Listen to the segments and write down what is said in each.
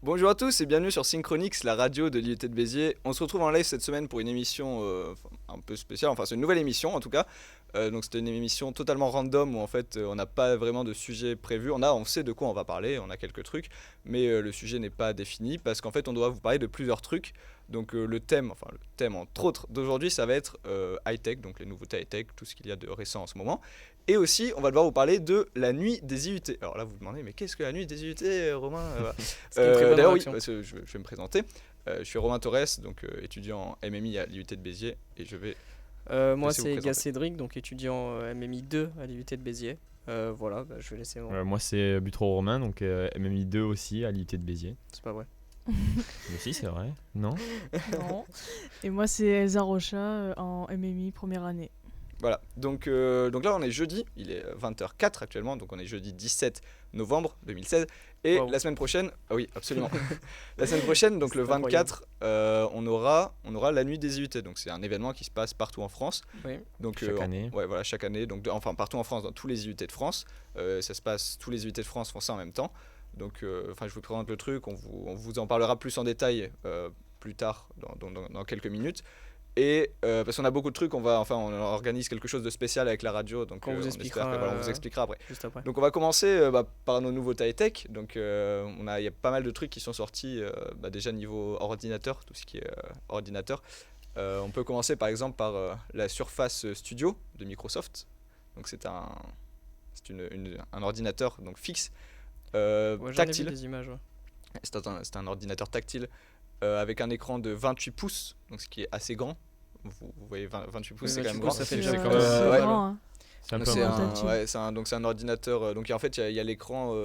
Bonjour à tous et bienvenue sur Synchronix, la radio de l'IUT de Béziers. On se retrouve en live cette semaine pour une émission un peu spéciale, enfin c'est une nouvelle émission en tout cas. Donc c'était une émission totalement random où en fait on n'a pas vraiment de sujet prévu. On sait de quoi on va parler, on a quelques trucs, mais le sujet n'est pas défini parce qu'en fait on doit vous parler de plusieurs trucs. Donc le thème entre autres d'aujourd'hui ça va être high-tech, donc les nouveautés high-tech, tout ce qu'il y a de récent en ce moment. Et aussi, on va devoir vous parler de la nuit des IUT. Alors là, vous vous demandez, mais qu'est-ce que la nuit des IUT, Romain D'ailleurs, oui, parce que je vais me présenter. Je suis Romain Torres, donc étudiant en MMI à l'IUT de Béziers, et je vais. Moi, c'est Gas Cédric, donc étudiant MMI 2 à l'IUT de Béziers. Voilà, je vais laisser. Moi, c'est Butro Romain, donc MMI 2 aussi à l'IUT de Béziers. C'est pas vrai. Mais si, c'est vrai. Non. Non. Et moi, c'est Elsa Rocha en MMI première année. Voilà, donc là on est jeudi, il est 20h04 actuellement, donc on est jeudi 17 novembre 2016. Et La semaine prochaine, ah oui absolument, la semaine prochaine, donc le 24, on aura la nuit des IUT, donc c'est un événement qui se passe partout en France. Oui. Donc, chaque année. Ouais, voilà, chaque année, donc partout en France, dans tous les IUT de France. Ça se passe, tous les IUT de France font ça en même temps. Donc je vous présente le truc, on vous en parlera plus en détail plus tard, dans quelques minutes. Et parce qu'on a beaucoup de trucs, on organise quelque chose de spécial avec la radio, donc on vous expliquera après. Juste après. Donc on va commencer par nos nouveautés high-tech. Donc il y a pas mal de trucs qui sont sortis déjà niveau ordinateur, tout ce qui est ordinateur. On peut commencer par exemple par la Surface Studio de Microsoft. Donc c'est un ordinateur donc fixe, tactile. Ai vu des images, ouais. C'est un ordinateur tactile avec un écran de 28 pouces, donc ce qui est assez grand. Vous voyez 28 pouces, c'est quand même grand. Ça fait c'est grand, hein. C'est un peu c'est un ordinateur. Donc en fait, il y a l'écran,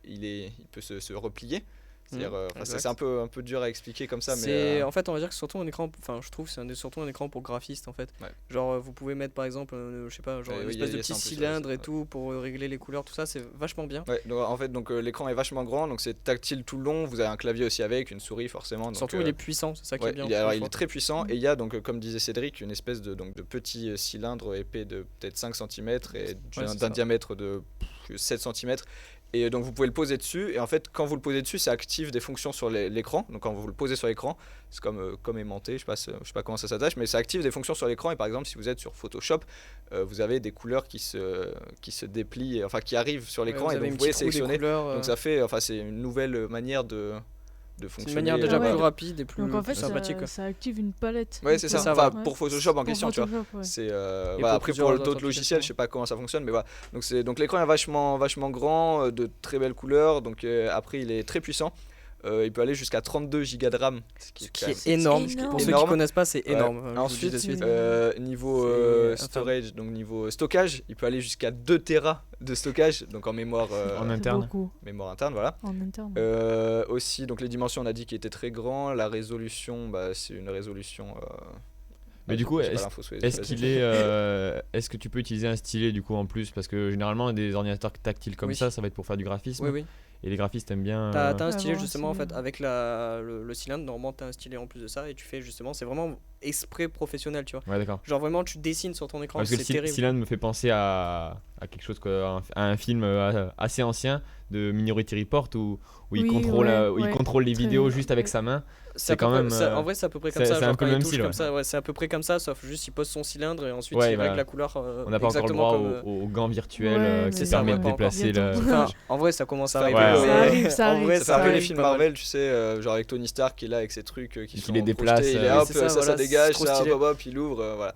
il peut se replier. C'est-à-dire, c'est un peu dur à expliquer comme ça, mais en fait, on va dire que c'est surtout un écran. Enfin, je trouve que c'est surtout un écran pour graphistes en fait. Ouais. Genre, vous pouvez mettre par exemple, je sais pas, genre une espèce de petit cylindre et tout pour régler les couleurs, tout ça, c'est vachement bien. Ouais, donc en fait, l'écran est vachement grand, donc c'est tactile tout le long. Vous avez un clavier aussi avec, une souris forcément. Donc, surtout, il est puissant, c'est ça qui est bien. Il est très puissant et il y a donc, comme disait Cédric, une espèce de petit cylindre épais de peut-être 5 cm et d'un diamètre de 7 cm. Et donc vous pouvez le poser dessus, et en fait quand vous le posez dessus, ça active des fonctions sur l'écran. Donc quand vous le posez sur l'écran, c'est comme aimanté, je sais pas comment ça s'attache, mais ça active des fonctions sur l'écran. Et par exemple si vous êtes sur Photoshop, vous avez des couleurs qui se déplient, enfin qui arrivent sur l'écran, et donc vous pouvez sélectionner. Donc ça fait, c'est une nouvelle manière de fonctionner. C'est une manière déjà plus rapide et plus donc en fait, sympathique. Ça active une palette. Ouais, c'est ça. Ouais. Pour Photoshop en question, tu vois. Ouais. C'est après pour d'autres logiciels, je sais pas comment ça fonctionne, mais voilà. Donc l'écran est vachement grand, de très belles couleurs. Donc après il est très puissant. Il peut aller jusqu'à 32 Go de RAM, ce qui est énorme. Pour ceux qui connaissent pas, c'est énorme. Ensuite, niveau storage, donc niveau stockage, il peut aller jusqu'à 2 Tera de stockage, donc en mémoire interne. Mémoire interne, voilà. En interne. Aussi, donc les dimensions, on a dit qu'il était très grand. La résolution, c'est une résolution. Mais du coup, est-ce que tu peux utiliser un stylet du coup en plus, parce que généralement des ordinateurs tactiles comme ça va être pour faire du graphisme. Oui. Et les graphistes aiment bien. T'as un stylet justement en fait avec le cylindre. Normalement t'as un stylet en plus de ça et tu fais justement, c'est vraiment exprès professionnel, tu vois. Ouais, d'accord. Genre vraiment tu dessines sur ton écran. Parce que c'est terrible. Le cylindre me fait penser à quelque chose, à un film assez ancien de Minority Report où il contrôle les vidéos juste avec sa main. C'est quand même. En vrai, c'est à peu près comme ça. C'est un peu le même style. C'est à peu près comme ça, sauf juste il pose son cylindre et ensuite il règle la couleur. On n'a pas encore le droit aux gants virtuels qui permettent de déplacer le. En vrai, ça commence à arriver. Ça arrive. Ça fait un peu les films Marvel, tu sais, genre avec Tony Stark qui est là avec ses trucs qui les déplace. Il est hop, ça dégage, ça hop, il ouvre, voilà.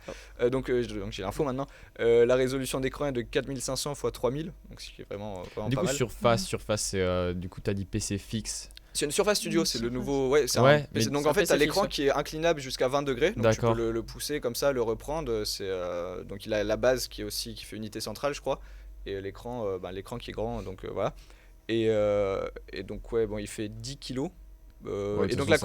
Donc j'ai l'info maintenant. La résolution d'écran est de 4500 x 3000, donc ce qui est vraiment du pas coup, mal. Surface, c'est du coup t'as dit PC fixe. C'est une Surface Studio, c'est le nouveau. Donc en fait, t'as l'écran qui est inclinable jusqu'à 20 degrés. Donc tu peux le pousser comme ça, le reprendre. Donc il a la base qui fait unité centrale, je crois. Et l'écran qui est grand, donc voilà. Et donc il fait 10 kilos. Et donc la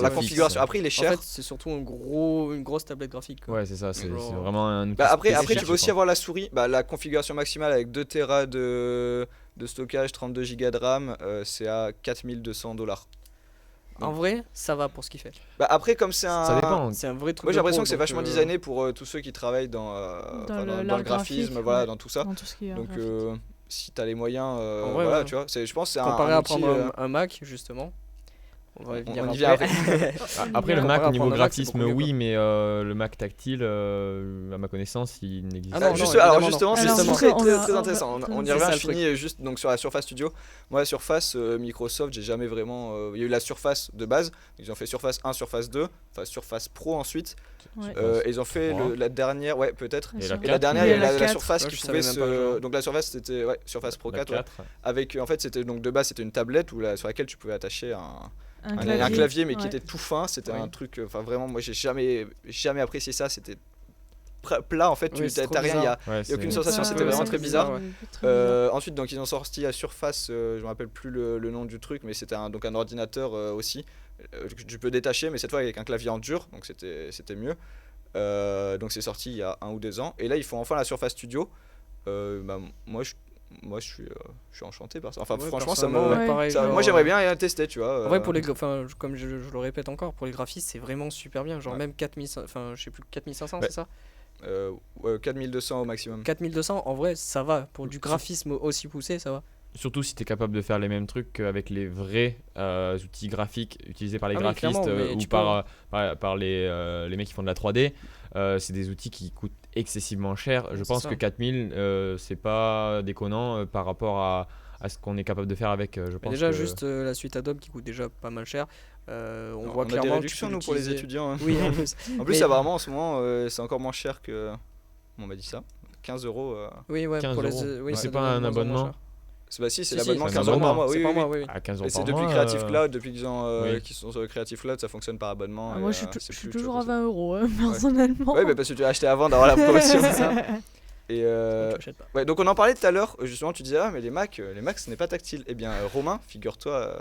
configuration, après il est cher. En fait, c'est surtout une grosse tablette graphique, quoi. Ouais, c'est ça, c'est vraiment un. Après tu peux aussi avoir la souris, la configuration maximale avec 2 Tera de stockage, 32 Go de RAM, c'est à $4200. En vrai, ça va pour ce qu'il fait. Après, comme c'est ça dépend. C'est un vrai truc. Moi j'ai l'impression que c'est vachement designé pour tous ceux qui travaillent dans le graphisme, voilà, dans tout ça. Dans tout ce qui est donc si t'as les moyens, vrai, tu vois, je pense que c'est comparé à prendre un Mac justement. On va y on venir y vient après. Après, le Comparé Mac, à au niveau prendre un Mac, c'est graphisme, beaucoup mieux, oui, mais le Mac tactile, à ma connaissance, il n'existe Ah pas. non, Alors évidemment, justement, non. c'est Alors, très, justement, très, on va- très on va- intéressant. On y c'est revient, ça, je le truc. finis juste donc, sur la Surface Studio. Moi, la Surface, Microsoft, j'ai jamais vraiment... il y a eu la Surface de base, ils ont fait Surface 1, Surface 2, enfin Surface Pro ensuite. Ouais. Et ils ont fait 3. la dernière, ouais peut-être. Et Sur- la Et la 4, dernière, il y il y a a la la 4. Surface Ouais, qui je pouvait savais même pas, se... genre. Donc la Surface, c'était Surface Pro la 4. Ouais. 4. Avec, en fait, c'était donc de base, c'était une tablette sur laquelle tu pouvais attacher un clavier, mais qui ouais. était tout fin. C'était Oui. un truc, enfin vraiment, moi j'ai jamais apprécié ça. C'était plat en fait, Oui, c'est trop t'as rien, il y a... Ouais, y a aucune c'est- sensation, Ouais, c'était ouais, vraiment c'est très bizarre. ouais. Très bizarre. Ensuite, donc ils ont sorti la Surface, je me rappelle plus le nom du truc, mais c'était donc un ordinateur aussi que tu peux détacher, mais cette fois avec un clavier en dur, donc c'était mieux. Donc c'est sorti il y a 1 ou 2 ans, et là ils font enfin la Surface Studio. Bah, moi je suis enchanté par ça. Enfin Ouais, franchement ça personnellement, me, Ouais. pareil, ça- genre, moi j'aimerais bien y tester, tu vois. En vrai, pour les comme je le répète encore, pour les graphistes, c'est vraiment super bien. Genre Ouais. même 4500, enfin je sais plus, 4500, Ouais. c'est ça? Ouais, 4200 au maximum. 4200, en vrai, ça va. Pour du graphisme aussi poussé, ça va. Surtout si tu es capable de faire les mêmes trucs qu'avec les vrais outils graphiques utilisés par les Ah oui, graphistes clairement, mais ou tu par les mecs qui font de la 3D. C'est des outils qui coûtent excessivement cher. Je C'est pense ça. que 4000, c'est pas déconnant par rapport à ce qu'on est capable de faire avec. Je Mais pense déjà, que- juste la suite Adobe qui coûte déjà pas mal cher. On voit On a des clairement que tu réductions peux nous pour les l'utiliser. étudiants. Hein. Oui, en plus. En plus, Mais- apparemment, en ce moment, c'est encore moins cher que. On m'a dit ça. 15 euros. Oui, ouais, 15 pour les. euros. Oui, Mais ça c'est devient pas un de moins en moins abonnement. cher. Bah, si, c'est Si, l'abonnement si, 15 c'est un euros par mois. abonnement. C'est Oui, par oui, mois, oui. oui. À 15 Et euros c'est par depuis mois, Creative Cloud, depuis oui. qu'ils sont sur Creative Cloud, ça fonctionne par abonnement. Ah, et, moi, je c'est suis plus toujours à autre chose. 20 euros, personnellement. Ouais, bah, parce que tu as acheté avant d'avoir la promotion. C'est ça. Et Tu l'achètes pas. ouais, donc on en parlait tout à l'heure. Justement, tu disais, ah, mais les Mac, ce n'est pas tactile. Eh bien, Romain, figure-toi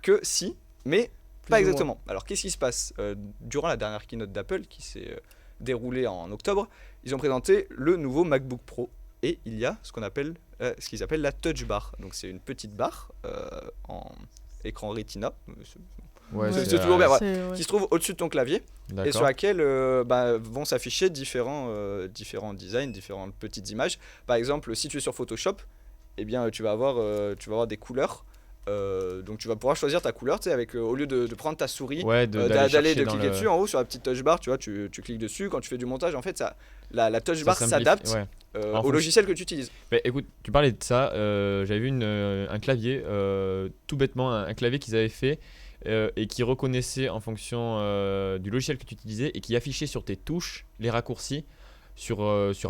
que si, mais Plus pas ou exactement. Alors, qu'est-ce qui se passe durant la dernière keynote d'Apple qui s'est déroulée en octobre, ils ont présenté le nouveau MacBook Pro et il y a ce qu'ils appellent la Touch Bar. Donc, c'est une petite barre en écran Retina. Ouais, c'est toujours bien, ouais. C'est- ouais. Qui se trouve au-dessus de ton clavier et sur D'accord. laquelle vont s'afficher différents designs, différentes petites images. Par exemple, si tu es sur Photoshop, eh bien, tu vas avoir des couleurs. Donc tu vas pouvoir choisir ta couleur, tu sais, avec au lieu de prendre ta souris, Ouais, d'aller chercher de dans cliquer le- dessus en haut sur la petite touch bar, tu vois, tu cliques dessus. Quand tu fais du montage, en fait, la touch ça bar simplifie- s'adapte ouais. En au fonction- logiciel que tu utilises. Mais écoute, tu parlais de ça, j'avais vu un clavier, tout bêtement, un clavier qu'ils avaient fait et qui reconnaissait en fonction du logiciel que tu utilisais et qui affichait sur tes touches les raccourcis. Sur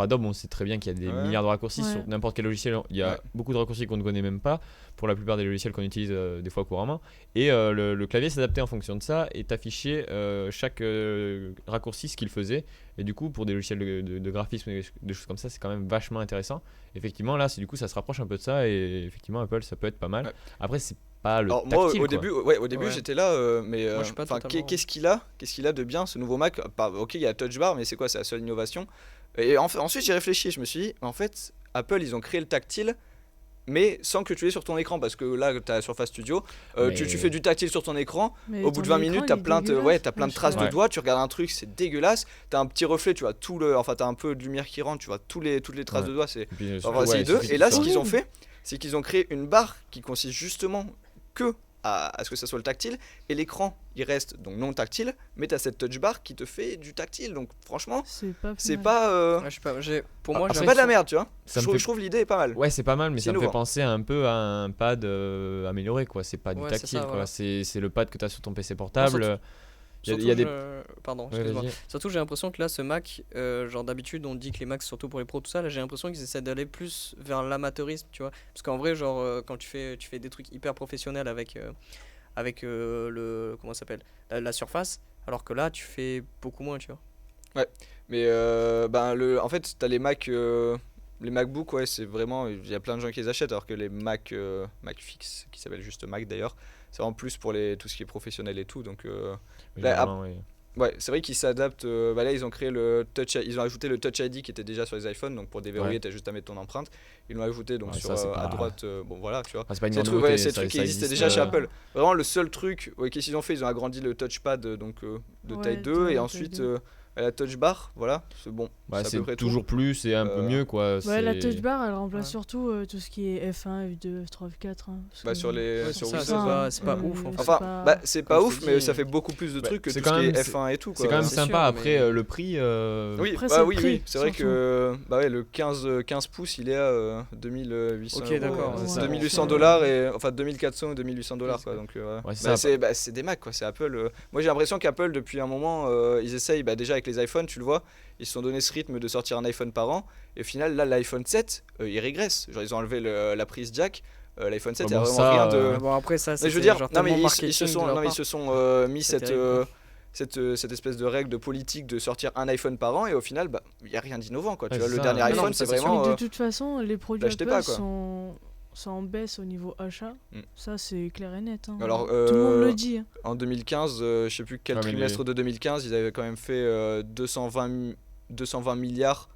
Adobe, on sait très bien qu'il y a des Ouais. milliards de raccourcis. Ouais. Sur n'importe quel logiciel, il y a Ouais. beaucoup de raccourcis qu'on ne connaît même pas pour la plupart des logiciels qu'on utilise des fois couramment. Et le clavier s'adaptait en fonction de ça et t'affichait chaque raccourci ce qu'il faisait. Et du coup, pour des logiciels de graphisme et des choses comme ça, c'est quand même vachement intéressant. Effectivement, là, du coup, ça se rapproche un peu de ça et effectivement, Apple, ça peut être pas mal. Ouais. Après, c'est pas le Alors moi tactile, au quoi. début, Ouais. j'étais là, mais Moi, je suis pas enfin, totalement- qu'est-ce qu'il a de bien ce nouveau Mac? Ok, il y a Touch Bar, mais c'est quoi? C'est la seule innovation. Et ensuite j'ai réfléchi, je me suis dit, en fait, Apple ils ont créé le tactile, mais sans que tu l'aies sur ton écran, parce que là tu as Surface Studio, tu Mais- fais du tactile sur ton écran. Mais Au bout de ton 20 écran, minutes, il t'as est plein de, dégueulasse. t'as plein de Je traces sais de Ouais. doigts, tu regardes un truc, c'est dégueulasse. T'as un petit reflet, tu vois t'as un peu de lumière qui rentre, tu vois toutes les traces Ouais. de doigts, c'est Et puis, enfin, ouais, c'est il hideux. suffit Et là, que ce ça- qu'ils ont fait, c'est qu'ils ont créé une barre qui consiste justement que à ce que ça soit le tactile. Et l'écran, il reste donc non tactile, mais tu as cette touch bar qui te fait du tactile. Donc franchement, C'est pas plus c'est mal. pas, Ouais, je sais pas, pour Ah, moi, après, c'est pas de la merde, tu vois. ça me Je fait- trouve l'idée est pas mal. Ouais, c'est pas mal, mais C'est ça me fait innovant. penser un peu à un pad amélioré, quoi. C'est pas du Ouais, c'est tactile, ça, quoi. voilà. C'est le pad que tu as sur ton PC portable. Surtout, Il y a des. Pardon, Ouais, excuse-moi. vas-y. Surtout, j'ai l'impression que là, ce Mac, genre d'habitude, on dit que les Macs, surtout pour les pros, tout ça, là, j'ai l'impression qu'ils essaient d'aller plus vers l'amateurisme, tu vois. Parce qu'en vrai, genre, quand tu fais des trucs hyper professionnels avec comment ça s'appelle, la surface, alors que là, tu fais beaucoup moins, tu vois. Mais en fait, t'as les Mac, les MacBook, ouais, c'est vraiment, il y a plein de gens qui les achètent, alors que les Mac fixes, qui s'appellent juste Mac d'ailleurs, c'est en plus pour tout ce qui est professionnel et tout. Donc Généralement, oui. ouais, c'est vrai qu'ils s'adaptent. Là, ils ont créé ils ont ajouté le Touch ID qui était déjà sur les iPhones, donc pour déverrouiller, Ouais. t'as juste à mettre ton empreinte. Ils l'ont ajouté donc Ouais, sur ça, c'est à pas- droite. Bon, voilà, tu vois. Ah, c'est pas une C'est grande le truc, ouais, nouveauté, c'est le ça- truc qui ça existait existe, déjà chez euh, Apple. Vraiment, le seul truc, qu'est-ce qu'ils ont fait? Ils ont agrandi le touchpad donc, de Ouais, taille 2 et de ensuite taille 2. la touch bar, voilà, c'est bon. Bah, à peu c'est près toujours plus et un peu mieux quoi. Ouais, la c'est- touch bar, elle remplace Ouais. surtout tout ce qui est F1, F2, F3, F4. Parce Bah, que- sur les Ouais, sur c'est ça, Windows. c'est pas ouf, en fait. Enfin, bah, c'est pas comme ouf, je t'ai mais dit, ça fait beaucoup plus de bah, trucs que c'est tout ce quand qui est même- F1 et tout. C'est Quoi. quand même C'est sympa. sûr, Après, mais- le prix. Oui, Après, bah c'est le oui, prix, oui, c'est vrai surtout. que bah ouais, le 15 pouces, il est à 2800 Ok, d'accord, euros, c'est ça. 2800 Ouais. dollars et enfin 2400 ou 2800 dollars quoi. c'est Donc Ouais, c'est bah, ça. c'est des Mac quoi, c'est Apple. Moi j'ai l'impression qu'Apple depuis un moment ils essayent déjà avec les iPhones, tu le vois, ils se sont donné ce rythme de sortir un iPhone par an et au final là l'iPhone 7 il régresse. Genre ils ont enlevé la prise jack. L'iPhone 7 il y a bon, vraiment ça, rien de Bon, après, ça, mais c'est je veux dire, genre non mais tellement ils se marketing sont, de leur non, mais ils part. se sont mis C'est terrible, cette espèce de règle de politique de sortir un iPhone par an et au final, bah, il n'y a rien d'innovant quoi. Tu Ouais, vois, c'est le ça. dernier Mais non, iPhone, mais c'est ça, c'est vraiment. Mais de toute façon, les produits l'achetez Apple pas, quoi. sont en baisse au niveau achat. Mm. Ça, c'est clair et net. Hein. Alors, Tout le monde le dit. Hein. En 2015, je sais plus quel Ouais, mais trimestre de 2015, ils avaient quand même fait 220 milliards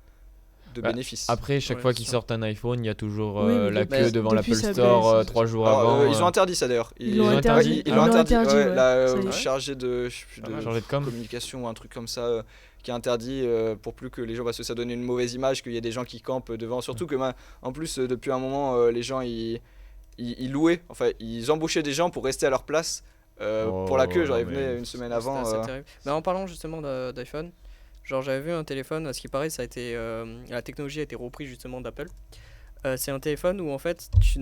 de Bah, bénéfices. Après, chaque Ouais, fois c'est qu'ils sûr. sortent un iPhone, il y a toujours Oui, mais la depuis- queue devant depuis, l'Apple ça Store baisse. 3 jours Alors, avant. ils ont interdit ça d'ailleurs. Ils l'ont interdit. Ils l'ont interdit. Ouais, ouais. La Ça y est. chargée de, je sais plus, Pas de mal. Chargé de com. communication ou un truc comme ça qui est interdit pour plus que les gens parce que ça donne une mauvaise image qu'il y a des gens qui campent devant surtout que en plus depuis un moment les gens ils louaient enfin ils embauchaient des gens pour rester à leur place pour la queue genre ils non, venaient mais une semaine C'était avant assez terrible. Mais en parlant justement d'iPhone, genre j'avais vu un téléphone, à ce qui paraît, ça a été, la technologie a été reprise justement d'Apple. C'est un téléphone où en fait tu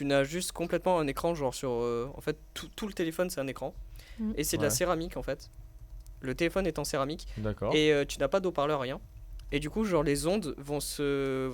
n'as juste complètement un écran, genre sur. En fait, tout le téléphone c'est un écran. Mm. Et c'est de la Ouais. céramique en fait. Le téléphone est en céramique. D'accord. Et tu n'as pas d'haut-parleur, rien. Et du coup, genre les ondes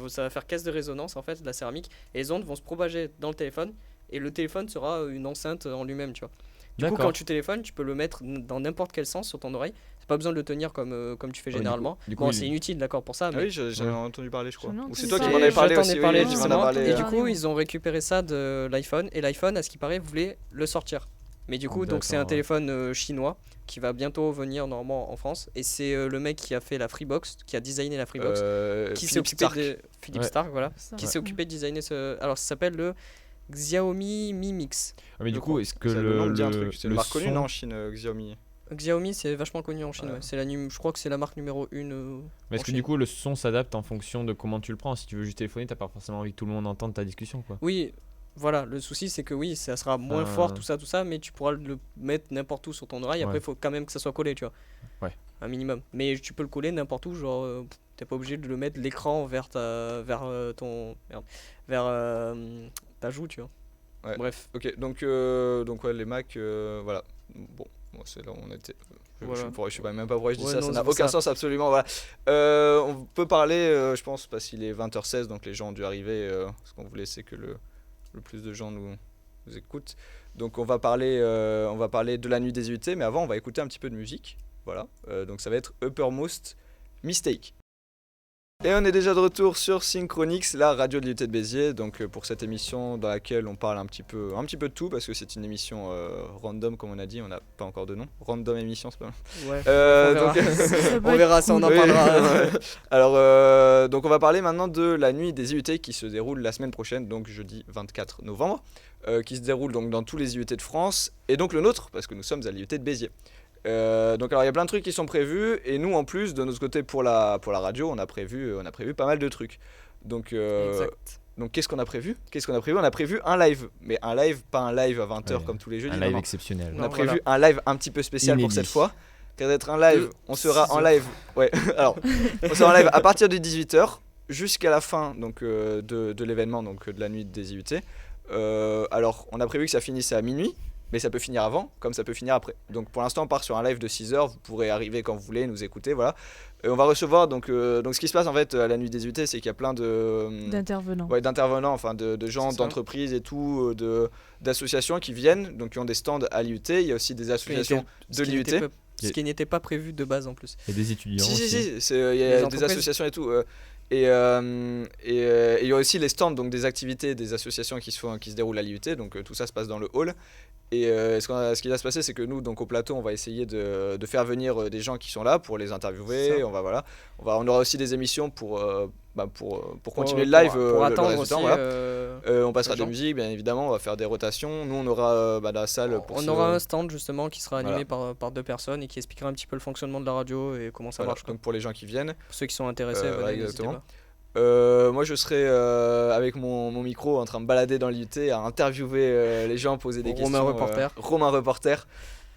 ça va faire caisse de résonance en fait, de la céramique. Et les ondes vont se propager dans le téléphone. Et le téléphone sera une enceinte en lui-même, tu vois. Du coup, D'accord. quand tu téléphones, tu peux le mettre dans n'importe quel sens sur ton oreille. C'est pas besoin de le tenir comme tu fais Ouais, généralement. du coup, Bon, il- c'est inutile, d'accord, pour ça. Ah Mais oui j'en ai Ouais. entendu parler je crois J'en ai ou c'est entendu toi qui parler. m'en avais je parlé t'en ai aussi parlé oui, tu m'en as justement. parlé Et du coup, Ouais. ils ont récupéré ça de l'iPhone. Et l'iPhone, à ce qui paraît, voulait le sortir. Mais du coup, donc c'est un D'accord, ouais. téléphone chinois qui va bientôt venir normalement en France. Et c'est le mec qui a fait la Freebox, qui a designé la Freebox, qui s'est Philippe occupé Stark. de Philippe Ouais. Stark, voilà, Ça, qui ouais. s'est occupé de designer ce. Alors, ça s'appelle le Xiaomi Mi Mix. Ah, mais du je coup, crois. est-ce que Ça, le nom me dit un le truc c'est une marque connue son- non en Chine Xiaomi Xiaomi, c'est vachement connu en Chine. Ouais. Ouais. C'est je crois que c'est la marque numéro 1. Mais est-ce en que du Chine. coup, le son s'adapte en fonction de comment tu le prends? Si tu veux juste téléphoner, t'as pas forcément envie que tout le monde entende ta discussion, quoi. Oui, voilà, le souci c'est que oui, ça sera moins Enfin, fort, tout ça, mais tu pourras le mettre n'importe où sur ton oreille. Après, Ouais. il faut quand même que ça soit collé, tu vois. Ouais. Un minimum. Mais tu peux le coller n'importe où, genre, t'es pas obligé de le mettre l'écran vers ta joue, tu vois. Ouais. Bref, ok donc ouais les Mac voilà bon c'est là où on était Voilà. je sais pas même pas pourquoi je dis Ouais, ça non, ça c'est n'a pour aucun ça. sens absolument voilà on peut parler je pense parce qu'il est 20h16 donc les gens ont dû arriver ce qu'on voulait c'est que le plus de gens nous écoutent donc on va parler de la nuit des UT mais avant on va écouter un petit peu de musique voilà donc ça va être Uppermost Mistake. Et on est déjà de retour sur Synchronix, la radio de l'UT de Béziers, donc pour cette émission dans laquelle on parle un petit peu de tout parce que c'est une émission random comme on a dit, on n'a pas encore de nom, random émission c'est pas mal. ouais. Euh, on verra, donc- Ça peut on être verra ça, on en Oui, parlera. ouais. Alors donc on va parler maintenant de la nuit des IUT qui se déroule la semaine prochaine, donc jeudi 24 novembre, qui se déroule donc dans tous les IUT de France et donc le nôtre parce que nous sommes à l'IUT de Béziers. Donc alors il y a plein de trucs qui sont prévus et nous en plus de notre côté pour la radio on a prévu pas mal de trucs. Donc Exact. donc qu'est-ce qu'on a prévu On a prévu un live, mais un live pas un live à 20h Ouais, comme tous les jeudis. Un non, live non. exceptionnel. On Non, a prévu voilà. un live un petit peu spécial pour Inédit. cette fois. Car d'être un live, De on sera 6 en heures. live. Ouais, alors on sera en live à partir de 18h jusqu'à la fin donc de l'événement donc de la nuit des IUT. Alors on a prévu que ça finisse à minuit. Mais ça peut finir avant, comme ça peut finir après. Donc pour l'instant, on part sur un live de 6h. Vous pourrez arriver quand vous voulez, nous écouter, voilà. On va recevoir, donc ce qui se passe en fait à la nuit des UT, c'est qu'il y a plein d'intervenants. ouais, d'intervenants, enfin de gens, C'est ça. d'entreprises et tout, d'associations qui viennent, donc qui ont des stands à l'IUT. Il y a aussi des associations de l'IUT. Ce qui n'était pas prévu de base en plus. Il y a des étudiants Si, aussi. il y a Les des entreprises. associations et tout. Et il y a aussi les stands, donc des activités, des associations qui se déroulent à l'IUT, donc tout ça se passe dans le hall. Et ce qui va se passer, c'est que nous, donc au plateau, on va essayer de faire venir des gens qui sont là pour les interviewer. Ça. On aura aussi des émissions pour continuer le live, pour le attendre reste du aussi. temps, voilà. On passera les des gens. musiques, bien évidemment, on va faire des rotations. Nous, on aura la salle pour On aura un stand justement qui sera animé par 2 personnes et qui expliquera un petit peu le fonctionnement de la radio et comment ça voilà, marche. Quoi. donc pour les gens qui viennent. Pour ceux qui sont intéressés, ouais, venez, n'hésitez exactement. pas. Moi, je serai avec mon micro en train de balader dans l'IUT à interviewer les gens, poser des Romain questions. reporter. Romain reporter.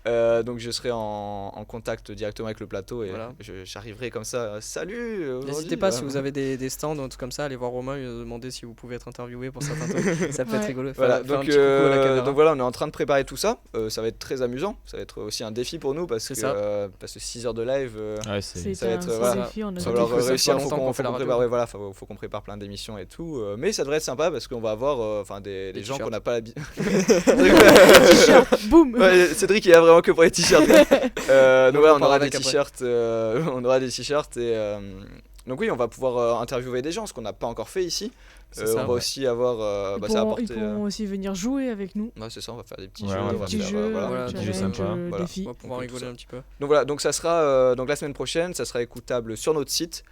Donc je serai en contact directement avec le plateau et Voilà. j'arriverai comme ça. Salut. N'hésitez pas si vous avez des stands ou un truc comme ça, allez voir Romain, lui demander si vous pouvez être interviewé pour certains trucs. Ça peut être Ouais. rigolo. Voilà, Faire un donc, petit coucou à la caméra. donc voilà, on est en train de préparer tout ça. Ça va être très amusant. Ça va être aussi un défi pour nous parce C'est que ça. parce que 6 heures de live. Ouais, c'est ça va être, un voilà. défi, on a Ça Surtout va que ça fait réussir, pas faut longtemps qu'on qu'on fait la radio. prépare, ouais, voilà, faut qu'on prépare plein d'émissions et tout. Mais ça devrait être sympa parce qu'on va avoir des gens t-shirts. qu'on n'a pas l'habitude. Boum. Ouais, Cédric il est vraiment que pour les t-shirts. Donc voilà, on parlera aura des avec après. t-shirts, on aura des t-shirts et donc oui, on va pouvoir interviewer des gens, ce qu'on n'a pas encore fait ici. C'est On ça, va ouais. aussi avoir, Ils ça pourront, apporter. ils pourront aussi venir jouer avec nous. Ouais, c'est ça, on va faire des petits Ouais, jeux, on va on faire va Petits faire, jeux, voilà. voilà, des challenge, jeux sympas. Voilà. défis. On va pouvoir Donc, tout rigoler ça. un petit peu. Donc voilà, donc ça sera donc la semaine prochaine, ça sera écoutable sur notre site,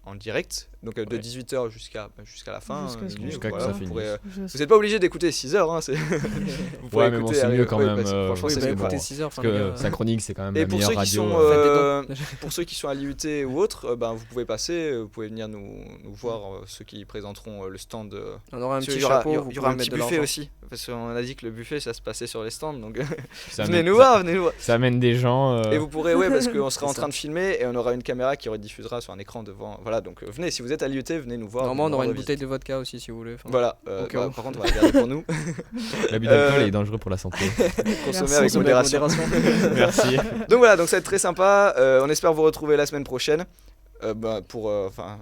en direct, donc de Ouais. 18h jusqu'à la fin. Jusqu'à ce minuit, Jusqu'à que voilà, ça vous finisse. pourrez, Je- vous n'êtes pas obligé d'écouter 6 heures, hein, vous pouvez Ouais, mais bon, écouter, c'est mieux quand ouais, même, franchement, Oui, c'est bah mieux. bon. écoutez 6 heures. Parce que Synchronique, c'est quand même Et la pour meilleure ceux qui radio. sont Faites des dons. pour ceux qui sont à l'IUT ou autres, vous pouvez passer, vous pouvez venir nous voir, ceux qui présenteront le stand. On aura un Parce petit qu'il y aura, chapeau, il y vous aura- il y aura pouvez un petit mettre de buffet l'argent. aussi, parce qu'on a dit que le buffet ça se passait sur les stands, donc Ça venez amène- nous ça- voir, venez nous voir. Ça amène des gens. Et vous pourrez, ouais, parce qu'on sera en C'est train de filmer et on aura une caméra qui rediffusera sur un écran devant. Voilà, donc venez, si vous êtes à l'IUT, venez nous voir. Normalement, on venez aura nous une rendre bouteille visite. de vodka aussi si vous voulez. Enfin, Voilà, au cas où. par contre, on va la garder pour nous, L'abus d'alcool est dangereux pour la santé. consommer Merci. avec consommer avec modération. Merci. Donc voilà, donc ça va être très sympa. On espère vous retrouver la semaine prochaine.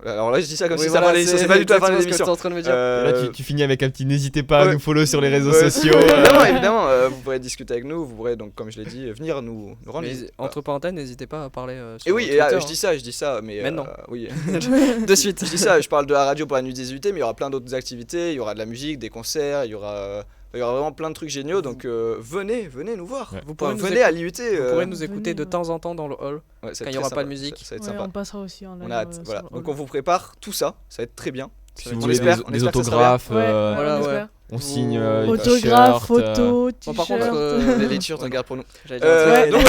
Alors là, je dis ça comme Oui, si voilà, ça c'est pas du tout la fin de exactement ce que l'émission. tu es en train de me dire. Là, tu finis avec un petit n'hésitez pas à ouais. nous follow sur les réseaux Ouais. sociaux. Évidemment, vous pourrez discuter avec nous, vous pourrez donc, comme je l'ai dit, venir nous rendre Mais visite. entre parenthèses, n'hésitez pas à parler sur Et oui, Twitter, je dis ça, mais Maintenant. oui. de suite. Je dis ça, je parle de la radio pour la nuit des UT, mais il y aura plein d'autres activités, il y aura de la musique, des concerts, il y aura vraiment plein de trucs géniaux, donc venez nous voir. Ouais. Vous pourrez nous venez à l'IUT. Vous pourrez nous écouter venez, de ouais. temps en temps dans le hall. Ouais, ça va quand il être y aura très pas de sympa, musique. ça va être Ouais, sympa. on passera aussi en live. On a hâte, sur voilà. le Donc hall. on vous prépare tout ça, ça va être très bien. Si On vous voulez espère- des on espère que ça sera autographes, Ouais, Voilà, on ouais. espère. on signe Autographe, t-shirt, photo, Bon, par contre, t-shirt. Les t-shirts, on garde pour nous. j'allais dire un Ouais, truc,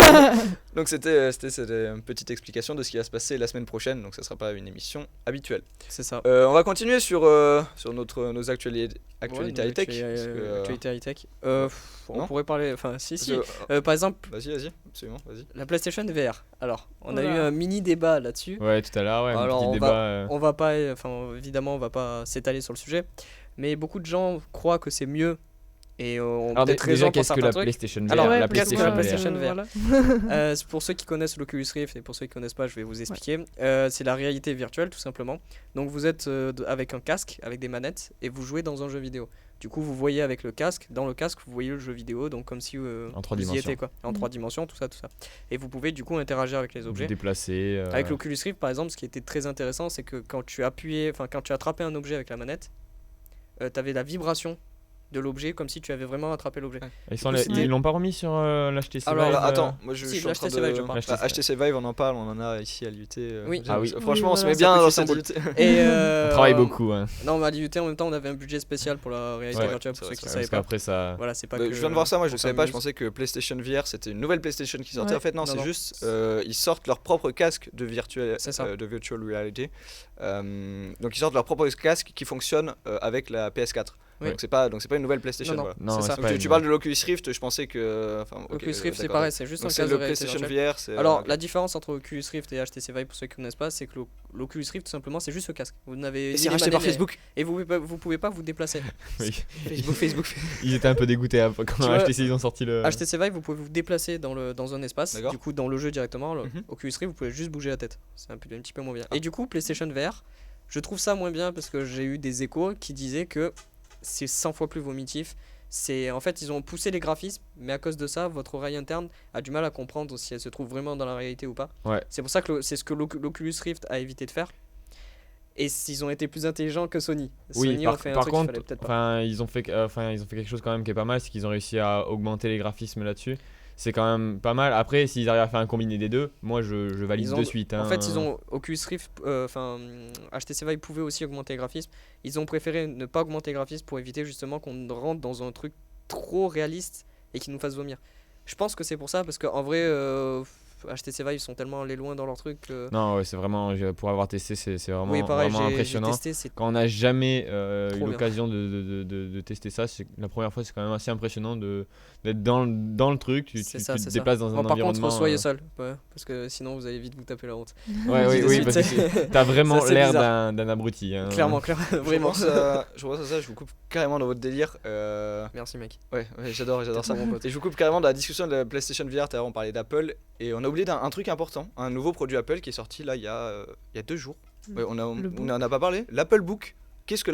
donc c'était une petite explication de ce qui va se passer la semaine prochaine, donc ça sera pas une émission habituelle. c'est ça. On va continuer sur nos actualités high-tech. Actualité high-tech. On non pourrait parler. Enfin, si. Vas-y, Par exemple, absolument, vas-y. la PlayStation VR. Alors, on a eu Voilà. un mini débat là-dessus. Ouais, tout à l'heure, ouais, un Alors, petit on débat. On va pas, enfin évidemment, on va pas s'étaler sur le sujet, mais beaucoup de gens croient que c'est mieux et ont Alors peut-être déjà, raison pour qu'est-ce que certains la trucs. PlayStation VR Alors, Ouais, la parce que PlayStation voilà, VR. VR. voilà. Pour ceux qui connaissent l'Oculus Rift et pour ceux qui connaissent pas, je vais vous expliquer. C'est la réalité virtuelle tout simplement. Donc vous êtes avec un casque, avec des manettes et vous jouez dans un jeu vidéo. Du coup, vous voyez avec le casque, dans le casque, vous voyez le jeu vidéo, donc comme si En 3 vous y dimensions. étiez quoi, en 3 dimensions, tout ça. Et vous pouvez du coup interagir avec les Vous objets. déplacer. Avec l'Oculus Rift, par exemple, ce qui était très intéressant, c'est que quand tu attrapais un objet avec la manette, tu avais la vibration de l'objet comme si tu avais vraiment attrapé l'objet. Ils l'ont pas remis sur l'HTC Alors, Vive, attends, moi je si, suis en train l'HTC Vive, je de. parle. HTC Vive, on en parle, on en a ici à l'IUT. Oui. Ah oui. Franchement, on se voilà, met ça bien peut dans être cette symbolique. IUT. Et On travaille beaucoup. Hein. Non, mais à l'IUT en même temps, on avait un budget spécial pour la réalité Ouais, virtuelle c'est pour vrai, ceux qui c'est savaient Parce pas. qu'après, ça. Voilà, c'est pas Je que. viens de voir ça, moi je on savais pas, je s'amuse. pensais que PlayStation VR c'était une nouvelle PlayStation qui sortait. Ouais. En fait, non, Non, c'est non. juste ils sortent leur propre casque de virtual reality. Donc ils sortent leur propre casque qui fonctionne avec la PS4. Oui. Donc c'est pas une nouvelle PlayStation. Non, non. Voilà. Non, c'est ça. c'est Donc, pas tu une- parles de l'Oculus Rift, je pensais que. Enfin, ok, Oculus Rift, c'est d'accord. pareil, c'est juste un Donc c'est casque le de réalité PlayStation virtuelle. VR. c'est- Alors, ok. la différence entre Oculus Rift et HTC Vive, pour ceux qui ne connaissent pas, c'est que l'Oculus Rift, tout simplement, c'est juste ce casque. Vous n'avez Et ni c'est les racheté par manettes, Facebook. et vous pouvez pas vous déplacer. Oui. Facebook. Ils étaient un peu dégoûtés quand Tu vois, HTC ils ont sorti le. HTC Vive, vous pouvez vous déplacer dans un espace, D'accord. du coup dans le jeu directement. Mhm. Oculus Rift, vous pouvez juste bouger la tête. C'est un petit peu moins bien. Et du coup, PlayStation VR, je trouve ça moins bien parce que j'ai eu des échos qui disaient que c'est 100 fois plus vomitif. En fait, ils ont poussé les graphismes, mais à cause de ça, votre oreille interne a du mal à comprendre si elle se trouve vraiment dans la réalité ou pas. Ouais. C'est pour ça que c'est ce que l'Oculus Rift a évité de faire. Et ils ont été plus intelligents que Sony. Oui, Sony ont fait un par truc qu'il contre, fallait peut-être pas. enfin, ils ont fait quelque chose quand même qui est pas mal, c'est qu'ils ont réussi à augmenter les graphismes là-dessus. c'est quand même pas mal. Après, s'ils arrivent à faire un combiné des deux, moi je valide Ils ont- de suite. En hein. fait, ils ont Oculus Rift, HTC Vive pouvait aussi augmenter le graphisme. Ils ont préféré ne pas augmenter le graphisme pour éviter justement qu'on rentre dans un truc trop réaliste et qui nous fasse vomir. Je pense que c'est pour ça, parce qu'en vrai, HTC Vive sont tellement allés loin dans leur truc que... Non, ouais, c'est vraiment, pour avoir testé, c'est vraiment, Oui, pareil, vraiment j'ai impressionnant. testé, c'est Quand on n'a jamais eu Trop bien. l'occasion de tester ça, la première fois, c'est quand même assez impressionnant d'être dans le truc. Tu c'est te ça, c'est ça. déplaces dans un Bon, par environnement. contre, soyez seul, ouais, parce que sinon vous allez vite vous taper la honte. Ouais, oui, de oui, suite, parce que c'est- t'as vraiment c'est assez l'air bizarre. d'un abruti. hein. Clairement, Je vraiment. pense à ça, je vous coupe carrément dans votre délire. Merci mec. Ouais, j'adore ça. Mon pote. Et je vous coupe carrément dans la discussion de la PlayStation VR. Tout à l'heure, on parlait d'Apple et on a oublié un truc important, un nouveau produit Apple qui est sorti là il y a 2 jours. Ouais, on n'en a pas parlé. L'Apple Book. Qu'est-ce que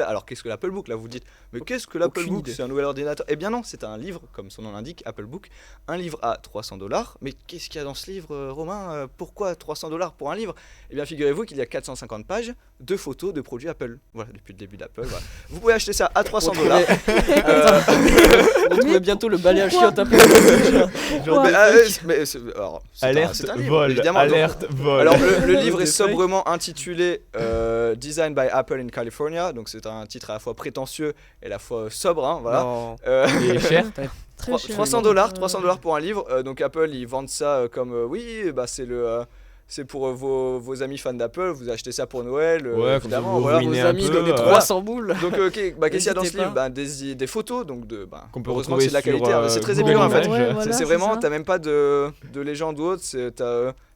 l'Apple Book là vous dites? Mais qu'est-ce que l'Apple Aucune Book? idée. C'est un nouvel ordinateur. Eh bien non, c'est un livre comme son nom l'indique, Apple Book, un livre à $300. Mais qu'est-ce qu'il y a dans ce livre, Romain? Pourquoi $300 pour un livre? Eh bien figurez-vous qu'il y a 450 pages de photos de produits Apple. Voilà, depuis le début d'Apple. Voilà. Vous pouvez acheter ça à $300. On trouvait bientôt le balai à chiottes après. Mais, alors, c'est Alerte, un livre, vol, évidemment. alerte, vol. Alors le livre Des est feuilles. sobrement intitulé Design by Apple in California, donc c'est un titre à la fois prétentieux et à la fois sobre, hein, voilà. Non. Et cher. Très cher. $300 pour un livre. Donc Apple ils vendent ça comme oui, bah c'est pour vos amis fans d'Apple, vous achetez ça pour Noël, Ouais, évidemment, vous voilà. ruinez Vos un amis peu, donnent des voilà. 300 boules. Donc qu'est-ce qu'il y a dans ce N'hésitez livre? pas. Des photos, donc Qu'on peut heureusement que c'est de la retrouver qualité, sur, hein, c'est très Google épuré en fait. Images. Ouais, voilà, c'est vraiment, ça. t'as même pas de légende ou autre,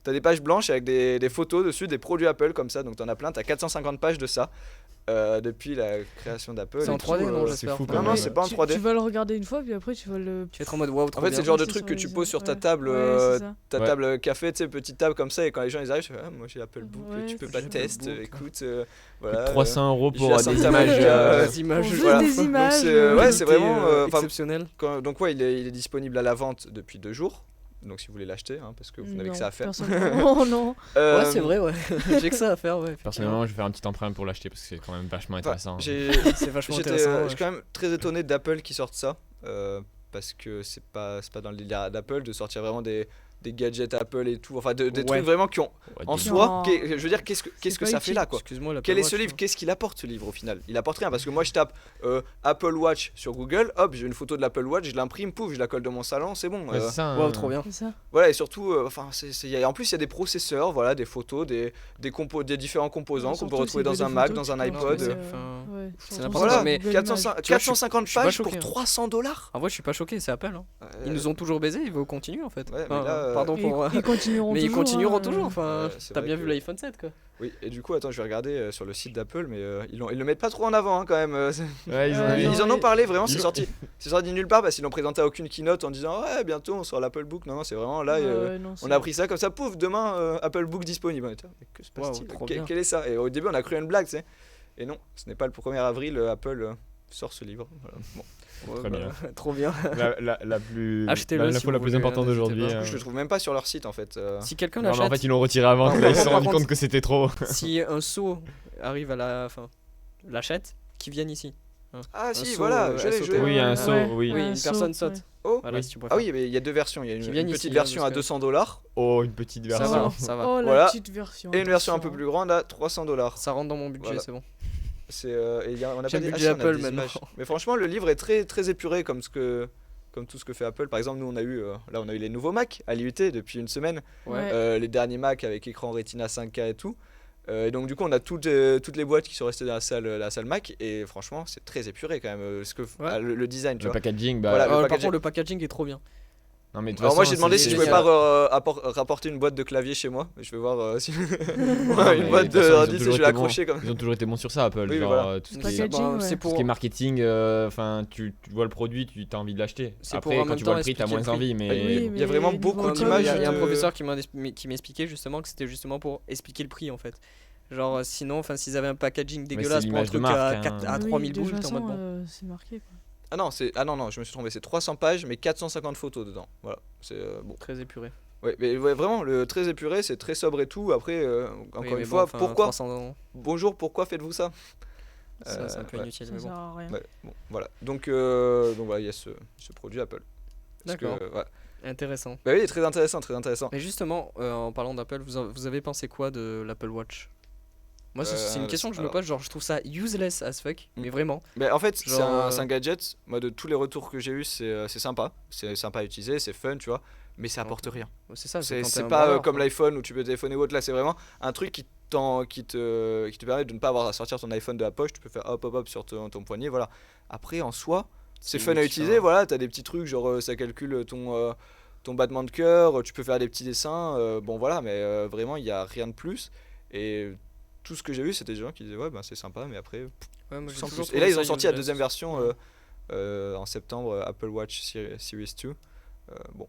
t'as des pages blanches avec des photos dessus, des produits Apple comme ça, donc t'en as plein, t'as 450 pages de ça depuis la création d'Apple. C'est en et 3D, tout, non, c'est j'espère. fou, quand Non, même. non, c'est pas en 3D. Tu vas le regarder une fois, puis après tu vas le. Tu vas être en mode waouh, En trop fait, bien. c'est le genre de C'est truc sur que les tu yeux. poses sur ta Ouais. table, Ouais, c'est ça. ta Ouais. table café, tu sais, petite table comme ça, et quand les gens ils arrivent, je fais, ah, moi j'ai Apple Book, Ouais, tu peux c'est pas chaud. test, Apple Book. écoute, Plus voilà. de 300 € je pour suis à des Santa images. Monica, Des images. On veut voilà. des Donc, images. ouais, c'est vraiment, enfin, exceptionnel. donc ouais, il est disponible à la vente depuis 2 jours. Donc si vous voulez l'acheter, hein, parce que vous n'avez que ça à faire. Oh non. Ouais, c'est vrai, ouais. J'ai que ça à faire, ouais. Personnellement, je vais faire un petit emprunt pour l'acheter parce que c'est quand même vachement intéressant. C'est vachement intéressant. Je suis quand même très étonné d'Apple qui sorte ça, parce que c'est pas dans le délire d'Apple de sortir vraiment des gadgets Apple et tout, enfin des Ouais. trucs vraiment qui ont Ouais, en dis- soi, Non. je veux dire qu'est-ce que pas ça fait utile. là quoi. Excuse-moi, la Quel est Apple ce Watch, livre? Qu'est-ce qu'il apporte ce livre au final? Il apporte rien parce que moi je tape Apple Watch sur Google, hop, j'ai une photo de l'Apple Watch, je l'imprime, pouf, je la colle dans mon salon, c'est bon. Ouais, c'est ça, Waouh, hein. trop bien. C'est ça. Voilà, et surtout, enfin, en plus il y a des processeurs, voilà, des photos, des différents composants qu'on peut Surtout retrouver si dans c'est un des Mac, photos, dans un tu peux iPod. retrouver, Enfin, ouais, c'est sur n'importe ton quoi, Voilà, mais Google 400 Images. Tu vois, je suis 450 pas pages choqué, pour hein. $300. En vrai, je suis pas choqué, c'est Apple. Hein. Ils nous ont toujours baisés, ils veulent continuer en fait. Ouais, mais Enfin, là, pardon Et pour. ils continueront Mais toujours. ils continueront hein, toujours. Enfin, Ouais, c'est t'as vrai bien que- vu l'iPhone 7 quoi. Oui, et du coup, attends, je vais regarder sur le site d'Apple, mais ils le mettent pas trop en avant hein, quand même. Ouais, ils ont Ouais, dit- non, Ils en ont mais- parlé vraiment, ils- c'est sorti nulle part parce qu'ils l'ont présenté à aucune keynote en disant ouais, bientôt on sort l'Apple Book. Non, c'est vraiment là. non, On a appris ça comme ça, pouf, demain Apple Book disponible. On était, mais que se passe-t-il? Waouh, trop Quel bien. quel est ça? Et au début, on a cru une blague, tu sais. Et non, ce n'est pas le 1er avril, Apple sort ce livre. Voilà. Bon. Très bien. Trop bien. la plus Achetez-le si l'info la vous plus voulez, importante n'hésitez d'aujourd'hui. pas. Du hein. coup, je le trouve même pas sur leur site en fait. Si quelqu'un Non, mais en l'achète, fait, ils l'ont retiré avant. Par Là, ils se contre, sont par rendus contre- compte que c'était trop. si un saut arrive à la fin, l'achète, qu'ils viennent ici. Ah un si, saut, voilà, je l'ai, sauter. je l'ai. Oui, un Ouais, saut, ouais. oui. Oui, Un une saut, personne ouais. saute. Oh, Voilà, Oui. si tu préfères. ah oui, mais il y a 2 versions. Il y a Qui une viennent petite ici, version hein, à parce que- $200 Oh, une petite Ça version. va, ça va. Oh, la Voilà. petite version. et une version un peu attention. plus grande à $300. Ça rentre dans mon budget, Voilà. c'est bon. On a J'ai pas le des- budget si, on a Apple des maintenant. images. Mais franchement, le livre est très très épuré comme tout ce que fait Apple. Par exemple, nous on a eu les nouveaux Mac à l'IUT depuis une semaine. Ouais. Les derniers Mac avec écran Retina 5K et tout. Et donc du coup on a toutes les boîtes qui sont restées dans la salle Mac et franchement c'est très épuré quand même le design tu Le vois. packaging, bah. Voilà. Par packaging. contre, le packaging est trop bien. Non, mais de toute Alors moi façon, j'ai demandé c'est- si je c'est- pouvais pas rapporter une boîte de clavier chez moi. Je vais voir si mais une boîte de toute de façon, ils ont hard disk, toujours je vais été l'accrocher comme Ils ont toujours été bons sur ça, Apple. Oui, genre, voilà. tout ce Le qui est- packaging, ouais. C'est tout ce qui est pour. marketing, enfin, tu vois le produit, tu as envie de l'acheter. C'est Après, pour en quand même tu vois temps le prix, t'as expliquer moins le prix. envie, mais. Oui, il y a vraiment mais beaucoup niveau d'images Il y a un de- professeur qui m'expliquait justement que c'était justement pour expliquer le prix en fait. Genre sinon, enfin s'ils avaient un packaging dégueulasse c'est pour un l'image de truc marque, à, hein. 4 à Oui, 3000 de boules, toute t'es en mode façon, bon. c'est marqué quoi. non, je me suis trompé, c'est 300 pages mais 450 photos dedans. Voilà, c'est bon. Très épuré. Ouais, mais ouais, vraiment le très épuré, c'est très sobre et tout. Après encore Oui, une mais fois, bon, enfin, pourquoi 300 €, Bonjour, pourquoi faites-vous ça? c'est un peu ouais. inutile, Ça mais sert bon. à rien. Ouais, bon, voilà. Donc voilà, il y a ce produit Apple. Parce que, D'accord. ouais. Intéressant. Bah oui, très intéressant, très intéressant. Mais justement, en parlant d'Apple, vous avez pensé quoi de l'Apple Watch? Moi, c'est une question que je me alors- pose, genre je trouve ça useless as fuck, mais vraiment. Mais en fait, Genre, c'est un gadget. Moi, de tous les retours que j'ai eu, c'est sympa. C'est sympa à utiliser, c'est fun, tu vois. Mais ça apporte rien. C'est ça, C'est quand t'es c'est un pas branleur, comme quoi. l'iPhone où tu peux téléphoner ou autre. Là, c'est vraiment un truc qui te permet de ne pas avoir à sortir ton iPhone de la poche. Tu peux faire hop hop hop sur ton poignet. Voilà. Après, en soi, c'est fun à inutile, utiliser. hein. Voilà, t'as des petits trucs, genre ça calcule ton battement de cœur. Tu peux faire des petits dessins. Bon, voilà, mais vraiment, il n'y a rien de plus. Et tout ce que j'ai vu, c'était des gens qui disaient, ouais, ben c'est sympa, mais après, Ouais, moi, j'ai sans toujours plus. Et là, trouvé ils ont ça sorti la useless. deuxième version Ouais. en septembre, Apple Watch Series 2. Bon,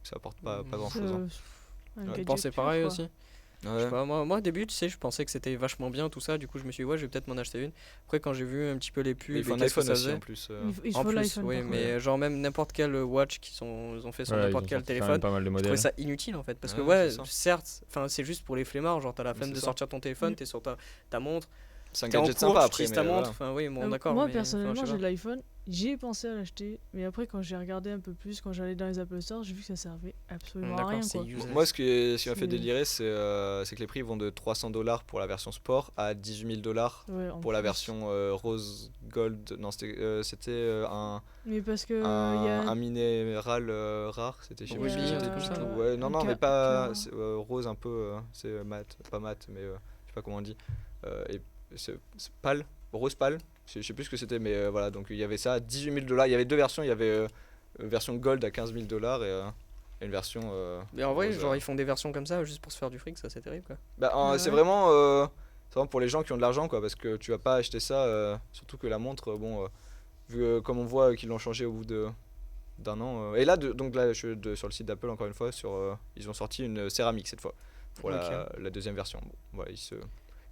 ça apporte pas grand chose. Un Ouais. Tu gadget pensais pur, pareil quoi. aussi? Je sais pas, moi au début, tu sais, je pensais que c'était vachement bien tout ça, du coup je me suis dit, ouais, je vais peut-être m'en acheter une. Après, quand j'ai vu un petit peu les Mais pubs, il faut et un qu'est-ce que iPhone ça aussi faisait. en plus. Il En faut plus, l'iPhone. oui, par contre. mais genre même n'importe quel watch ils ont fait sur Voilà, ils n'importe ont quel sorti quand même téléphone, pas mal de je trouvais modèles. ça inutile en fait. Parce que Ouais, ouais, c'est ça. certes, c'est juste pour les flemmards, genre t'as la flemme c'est de ça. sortir ton téléphone, Mm. t'es sur ta montre, C'est un t'es en gadget cours, sympa tu après, utilises mais ta montre, voilà. enfin oui, bon d'accord. Moi mais, personnellement, enfin, je sais j'ai de pas. l'iPhone. J'y ai pensé à l'acheter, mais après quand j'ai regardé un peu plus, quand j'allais dans les Apple Store, j'ai vu que ça servait absolument à rien, D'accord, c'est quoi. useless. Moi, ce qui m'a fait C'est- délirer, c'est que les prix vont de $300 pour la version sport à $18 Ouais, en pour la plus. version rose gold. Non, c'était Mais parce que un minéral rare. C'était, je sais Ruby, plus ce que un c'était truc du comme ça, tout. non Ouais, non, un non, mais ca- pas ca- c'est, rose un peu. C'est mat, pas mat, mais je sais pas comment on dit. Et c'est pâle, rose pâle. Je sais plus ce que c'était, mais voilà. Donc il y avait ça à $18 000. Il y avait deux versions. Il y avait version gold à $15 000 et une version. Mais en vrai, rose, genre ils font des versions comme ça juste pour se faire du fric, ça c'est terrible quoi. Bah, Ah c'est ouais. vraiment pour les gens qui ont de l'argent, quoi, parce que tu vas pas acheter ça, surtout que la montre, bon, vu comme on voit qu'ils l'ont changé au bout d'un an. Et là, donc là, je suis sur le site d'Apple encore une fois, ils ont sorti une céramique cette fois pour la deuxième version. Bon, voilà,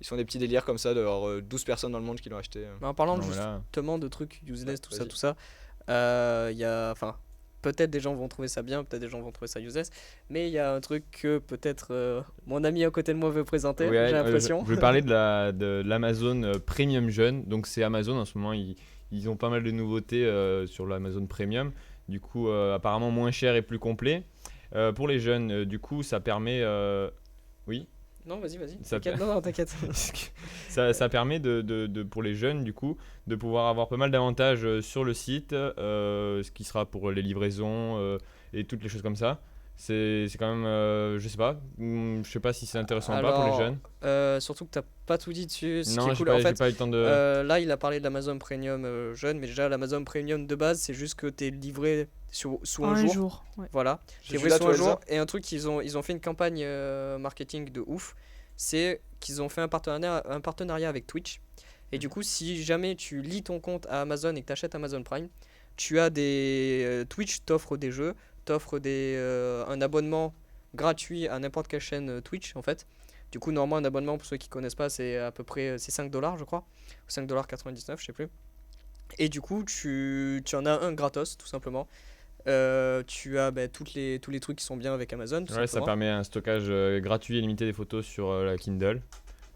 ils font des petits délires comme ça, d'avoir 12 personnes dans le monde qui l'ont acheté. Mais en parlant Non, mais là- justement de trucs useless, Ouais, vas-y. tout ça, il y a, enfin, peut-être des gens vont trouver ça bien, peut-être des gens vont trouver ça useless, mais il y a un truc que peut-être mon ami à côté de moi veut présenter, Ouais, j'ai l'impression. je vais parler de l'Amazon Premium Jeune. Donc c'est Amazon en ce moment, ils ont pas mal de nouveautés sur l'Amazon Premium. Du coup, apparemment moins cher et plus complet. Pour les jeunes, du coup, ça permet... Oui, Non, vas-y, Ça t'inquiète, non, t'inquiète. ça permet pour les jeunes, du coup, de pouvoir avoir pas mal d'avantages sur le site, ce qui sera pour les livraisons et toutes les choses comme ça. C'est quand même, je sais pas, je sais pas si c'est intéressant ou pas pour les Alors, jeunes. surtout que t'as pas tout dit dessus, ce qui Non, est j'ai cool. pas, En j'ai fait, pas eu le temps de... là, il a parlé de l'Amazon Premium jeune, mais déjà, l'Amazon Premium de base, c'est juste que t'es livré sous un Un jour. jour. Ouais. Voilà, J'ai t'es vu livré là, sous toi, un jour. Elsa. Et un truc qu'ils ont fait une campagne marketing de ouf, c'est qu'ils ont fait un partenariat avec Twitch. Et du coup, si jamais tu lis ton compte à Amazon et que tu achètes Amazon Prime, tu as Twitch t'offre des jeux, t'offre un abonnement gratuit à n'importe quelle chaîne Twitch en fait. Du coup, normalement, un abonnement, pour ceux qui connaissent pas, c'est à peu près c'est $5, je crois, ou $5,99, je sais plus. Et du coup, tu en as un gratos, tout simplement. Tu as tous les trucs qui sont bien avec Amazon, tout Ouais, ça simplement. permet un stockage gratuit et limité des photos sur la Kindle.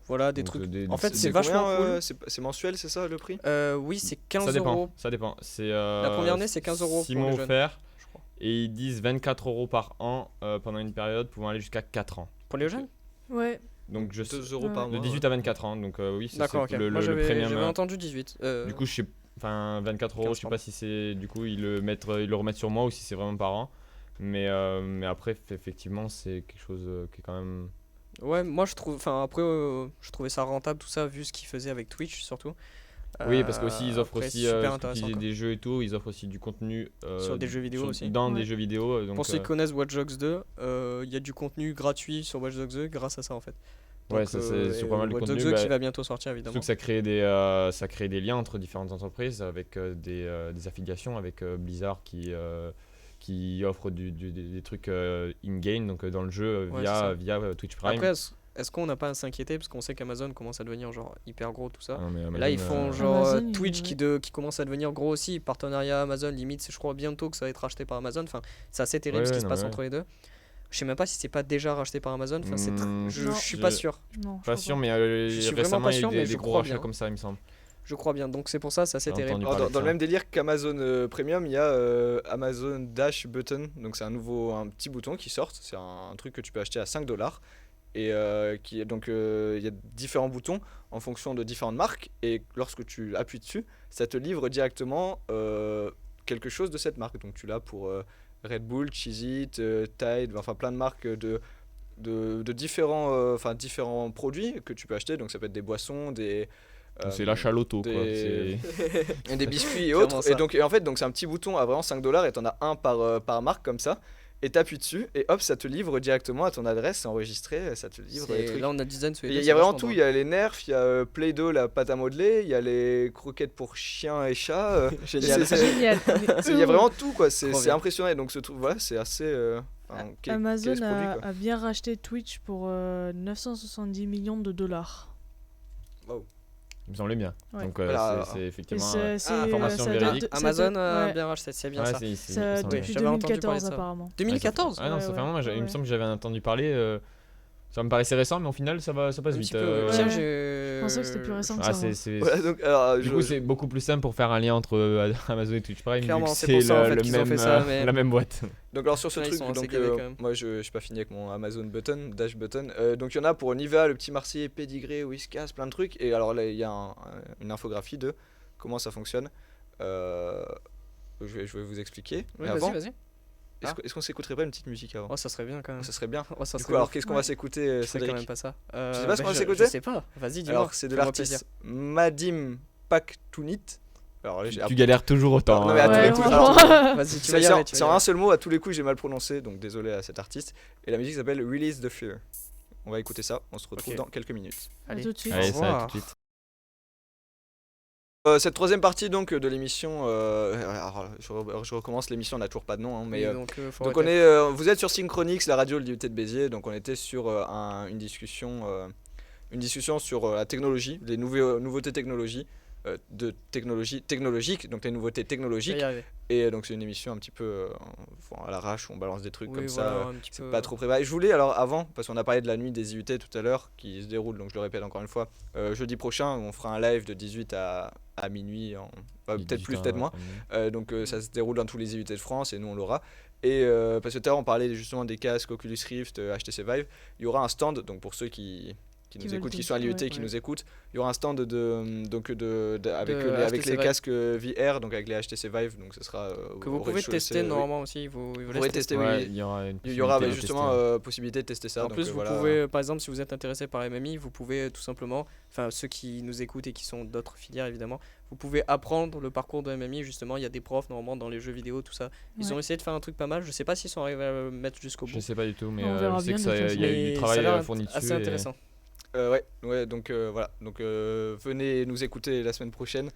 Voilà, des Donc, trucs. En fait, c'est C'est vachement combien, cool. c'est mensuel, c'est ça le prix? Oui, c'est 15 Ça dépend, euros. ça dépend. C'est, La première année, c'est 15 euros 6 pour mois les jeunes, offerts je crois. et ils disent 24 euros par an pendant une période pouvant aller jusqu'à 4 ans. Pour les jeunes? Ouais. Donc je 2 euros Ouais. par de mois. 18 à 24 ans. Donc oui, D'accord, ok. c'est Moi, le premium. j'avais entendu 18. Du coup, je sais, enfin 24 euros, 15 je sais pas si c'est du coup ils le remettent sur moi ou si c'est vraiment par an. Mais après effectivement, c'est quelque chose qui est quand même... Ouais, moi je trouve. Enfin, après, je trouvais ça rentable tout ça, vu ce qu'ils faisaient avec Twitch surtout. Oui, parce qu'aussi ils offrent Après, aussi c'est super parce intéressant, qu'ils aient quoi. des jeux et tout, ils offrent aussi du contenu Sur des jeux vidéo aussi. dans Ouais. des jeux vidéo. Donc, Pour ceux qui connaissent Watch Dogs 2, il y a du contenu gratuit sur Watch Dogs 2 grâce à ça en fait. ouais, Donc, ça c'est sur pas mal de Watch Dogs contenu. 2 Bah, qui va bientôt sortir évidemment. surtout que ça crée des liens entre différentes entreprises avec des affiliations avec Blizzard qui offre des trucs in-game, donc dans le jeu Ouais, c'est ça. via Twitch Prime. Après, est-ce qu'on n'a pas à s'inquiéter parce qu'on sait qu'Amazon commence à devenir genre hyper gros tout ça. Ah non, mais Là, Amazon, ils font genre Amazon, Twitch ouais. qui commence à devenir gros aussi. Partenariat Amazon, limite, je crois bientôt que ça va être racheté par Amazon. Enfin, c'est assez terrible Ouais, ce qui ouais, se non, passe ouais. entre les deux. Je sais même pas si c'est pas déjà racheté par Amazon. Enfin, Non, je suis pas sûr. Non, pas je sûr, crois mais Je suis vraiment récemment pas il y a sûr, eu mais des je gros crois rachats bien. comme ça, il me semble. Je crois bien. Donc c'est pour ça, c'est assez J'ai terrible. entendu Alors, parler dans de le ça. même délire qu'Amazon Premium, il y a Amazon Dash Button. Donc c'est un petit bouton qui sort. C'est un truc que tu peux acheter à 5 $. Et il y a différents boutons en fonction de différentes marques. Et lorsque tu appuies dessus, ça te livre directement quelque chose de cette marque. Donc tu l'as pour Red Bull, Cheez-It, Tide, enfin plein de marques de différents produits que tu peux acheter. Donc ça peut être des boissons, Donc, c'est l'achat loto, quoi. des- C'est- et des biscuits et Clairement autres. ça. Et en fait, c'est un petit bouton à vraiment 5 $ et t'en as un par marque comme ça. Et t'appuies dessus et hop, ça te livre directement à ton adresse, c'est enregistré, ça te livre les trucs. Là, on a design sous les Il deux, y a vraiment vachement tout, il drôle. y a les Nerfs, il y a Play-Doh, la pâte à modeler, il y a les croquettes pour chiens et chats. Génial. Génial. Il y a vraiment tout quoi, c'est Trop bien. impressionnant. Et donc ce truc, voilà, c'est assez. Quel est Amazon ce produit, quoi. a bien racheté Twitch pour 970 millions de dollars. Il me semblait bien. Ouais. Donc, Voilà. c'est Et effectivement. information ça véridique. date- ça Amazon date- a ouais. bien racheté, c'est bien Ouais, ça. c'est Ça il me semblait. depuis J'avais entendu parler de 2014 ça. apparemment. 2014 Ah non, ça fait un moment, il me ouais. semble que j'avais entendu parler. Ça me paraissait récent, mais au final, ça passe Un petit vite. peu. Ouais. Tiens, Je pensais que c'était plus récent que Ah, ça. moi. Voilà, donc, alors, Du coup, c'est beaucoup plus simple pour faire un lien entre Amazon et Twitch Prime. Clairement, vu que c'est pour ça, en fait, le qu'ils ont même, fait ça, mais- la même boîte. Donc alors sur ce Ouais, ils truc, sont assez donc, gavés, quand même. moi je suis pas fini avec mon Amazon Button, Dash Button. Donc il y en a pour Nivea, le petit Marseillais, Pédigré, Whiskas, plein de trucs. Et alors là il y a une infographie de comment ça fonctionne. Je vais vous expliquer. Oui, Mais avant, vas-y. est-ce qu'on s'écouterait pas une petite musique avant? Oh, ça serait bien quand même. Ça serait bien. Oh, ça Du serait coup, alors ouf. qu'est-ce qu'on Ouais. va s'écouter, Je ferais quand Cédric? même pas ça. sais pas ce qu'on va je s'écouter. sais pas. Vas-y, dis-moi. Alors c'est de Fais-moi l'artiste Madim Paktounit. Alors là, Tu galères toujours autant. Non, mais à hein. tous les Ouais, coups, franchement. Vas-y, tu vas y C'est arriver. c'est en un seul mot, à tous les coups j'ai mal prononcé, donc désolé à cet artiste. Et la musique s'appelle Release the Fear. On va écouter ça, on se retrouve Ok. dans quelques minutes. À Allez. tout de suite. Allez, Au ça va revoir. tout de suite. Cette troisième partie donc de l'émission, alors, je recommence l'émission, on n'a toujours pas de nom, hein, mais faut donc arrêter. vous êtes sur Synchronix, la radio de l'IUT de Béziers, donc on était sur une discussion sur la technologie, les nouveautés technologiques, donc les nouveautés Je vais technologiques, y arriver. et donc c'est une émission un petit peu à l'arrache, on balance des trucs Oui, comme voilà, ça. un petit C'est peu. pas trop préparé. Je voulais alors avant, parce qu'on a parlé de la nuit des IUT tout à l'heure, qui se déroule, donc je le répète encore une fois, jeudi prochain, on fera un live de 18 à minuit, peut-être plus, peut-être moins. Donc ça se déroule dans tous les IUT de France et nous on l'aura. Et parce que tout à l'heure on parlait justement des casques Oculus Rift, HTC Vive, il y aura un stand, donc pour ceux qui nous veulent écoutent, qui tester, sont à l'IUT, ouais. qui nous écoutent, il y aura un stand avec HTC les Vive. casques VR, donc avec les HTC Vive, donc ce sera Que vous au pouvez rez-de-chaussée, tester oui. normalement aussi. Vous Vous laissez pourrez tester. tester, oui. Il y aura une Il y aura possibilité de justement tester, ouais. possibilité de tester ça. En donc, plus, vous voilà. pouvez, par exemple, si vous êtes intéressé par MMI, vous pouvez tout simplement, enfin ceux qui nous écoutent et qui sont d'autres filières évidemment, vous pouvez apprendre le parcours de MMI. Justement, il y a des profs normalement dans les jeux vidéo, tout ça. Ils Ouais. ont essayé de faire un truc pas mal. Je sais pas s'ils sont arrivés à le mettre jusqu'au bout. Je sais pas du tout, mais On verra je sais bien, que de toute il y a eu Mais du ça travail a l'air fourni dessus. assez intéressant. Ouais, donc voilà. Donc venez nous écouter la semaine prochaine.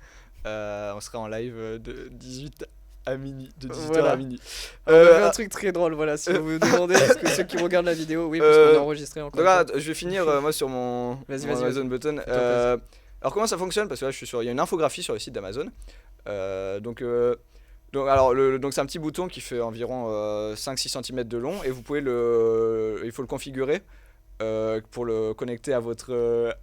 On sera en live de 18 à minuit, de 18h Voilà. à minuit. On a fait un truc très drôle, voilà. Si vous vous demandez, est-ce que ceux qui regardent la vidéo, oui, parce qu'on a enregistré encore. Donc là, je vais finir moi sur mon Vas-y, Amazon vas-y. Button. plaisir. Alors comment ça fonctionne? Parce que là, il y a une infographie sur le site d'Amazon. Donc c'est un petit bouton qui fait environ 5-6 cm de long et vous pouvez il faut le configurer pour le connecter à votre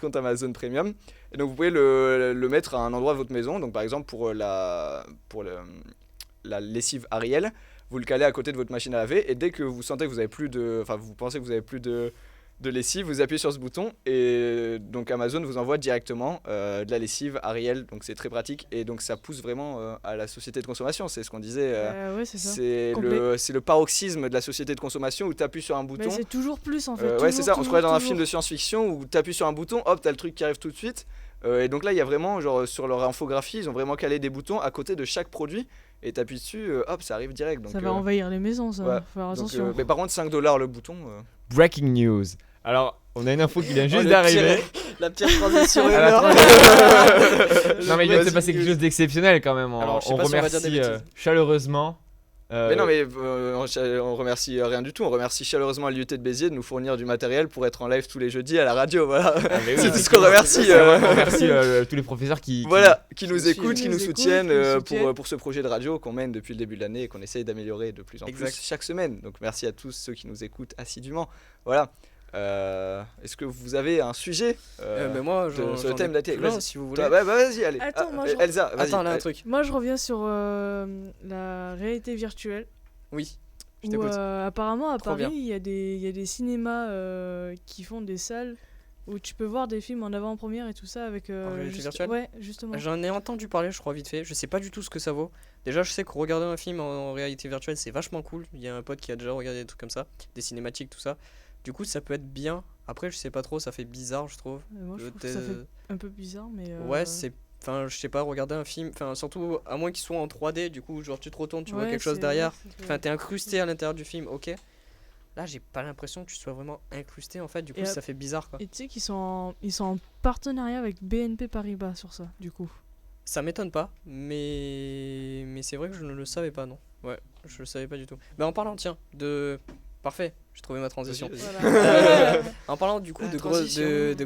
compte Amazon Premium. Et donc vous pouvez le mettre à un endroit de votre maison. Donc par exemple pour la lessive Ariel, vous le calez à côté de votre machine à laver et dès que vous sentez que vous avez plus de, enfin vous pensez que vous avez plus de lessive, vous appuyez sur ce bouton et donc Amazon vous envoie directement de la lessive Ariel, donc c'est très pratique et donc ça pousse vraiment à la société de consommation, c'est ce qu'on disait, Ouais, c'est ça. c'est le paroxysme de la société de consommation où tu appuies sur un bouton. Mais c'est toujours plus en fait. Ouais, c'est ça, on se croirait dans un toujours. film de science-fiction où tu appuies sur un bouton, hop, t'as le truc qui arrive tout de suite. Et donc là, il y a vraiment, genre sur leur infographie, ils ont vraiment calé des boutons à côté de chaque produit et t'appuies dessus, hop, ça arrive direct. Donc, Ça va envahir les maisons, ça. ouais. Faut faire donc, attention. mais par contre, 5 $ le bouton. Breaking news. Alors, on a une info qui vient juste le d'arriver. La pire transition À la ever. Non, mais il vient de se Vas-y. passer quelque chose d'exceptionnel quand même. Alors, je sais On pas si on va dire des remercie bêtises. chaleureusement. Mais non, mais on remercie rien du tout. On remercie chaleureusement l'IUT de Béziers de nous fournir du matériel pour être en live tous les jeudis à la radio. Voilà. mais oui, C'est tout ce qu'on remercie. On remercie tous les professeurs qui Voilà, qui nous suivent, écoutent, qui nous écoutent, soutiennent qui nous soutiennent. pour ce projet de radio qu'on mène depuis le début de l'année et qu'on essaye d'améliorer de plus en Exact. plus chaque semaine. Donc merci à tous ceux qui nous écoutent assidûment. Voilà. Est-ce que vous avez un sujet Mais moi, sur le thème de la télé? plein, Vas-y. si vous voulez. Vas-y, allez. Attends, moi, je- Elsa, vas-y. Attends, là, un allez. truc. Moi, je reviens sur la réalité virtuelle. Oui. Je Où, t'écoute. apparemment, à Trop Paris, bien. il y a des cinémas qui font des salles où tu peux voir des films en avant-première et tout ça avec. réalité virtuelle Ouais, justement. J'en ai entendu parler, je crois, vite fait. Je sais pas du tout ce que ça vaut. Déjà, je sais que regarder un film en réalité virtuelle, c'est vachement cool. Il y a un pote qui a déjà regardé des trucs comme ça, des cinématiques, tout ça. Du coup, ça peut être bien. Après, je sais pas trop, ça fait bizarre, je trouve. Moi, je trouve que ça fait un peu bizarre, mais. Ouais, c'est. Enfin, je sais pas, regarder un film. Enfin, surtout, à moins qu'il soit en 3D, du coup, genre, tu te retournes, tu vois Ouais, quelque chose c'est- derrière. ouais, c'est- Enfin, t'es incrusté à l'intérieur du film, ok. Là, j'ai pas l'impression que tu sois vraiment incrusté, en fait. Du coup, Et ça fait bizarre, quoi. Et tu sais qu'ils sont en partenariat avec BNP Paribas sur ça, du coup. Ça m'étonne pas, mais c'est vrai que je ne le savais pas, non. Ouais, je le savais pas du tout. Mais en parlant, tiens, de. Parfait, j'ai trouvé ma transition. Vas-y, vas-y. Voilà. En parlant du coup La de transition. de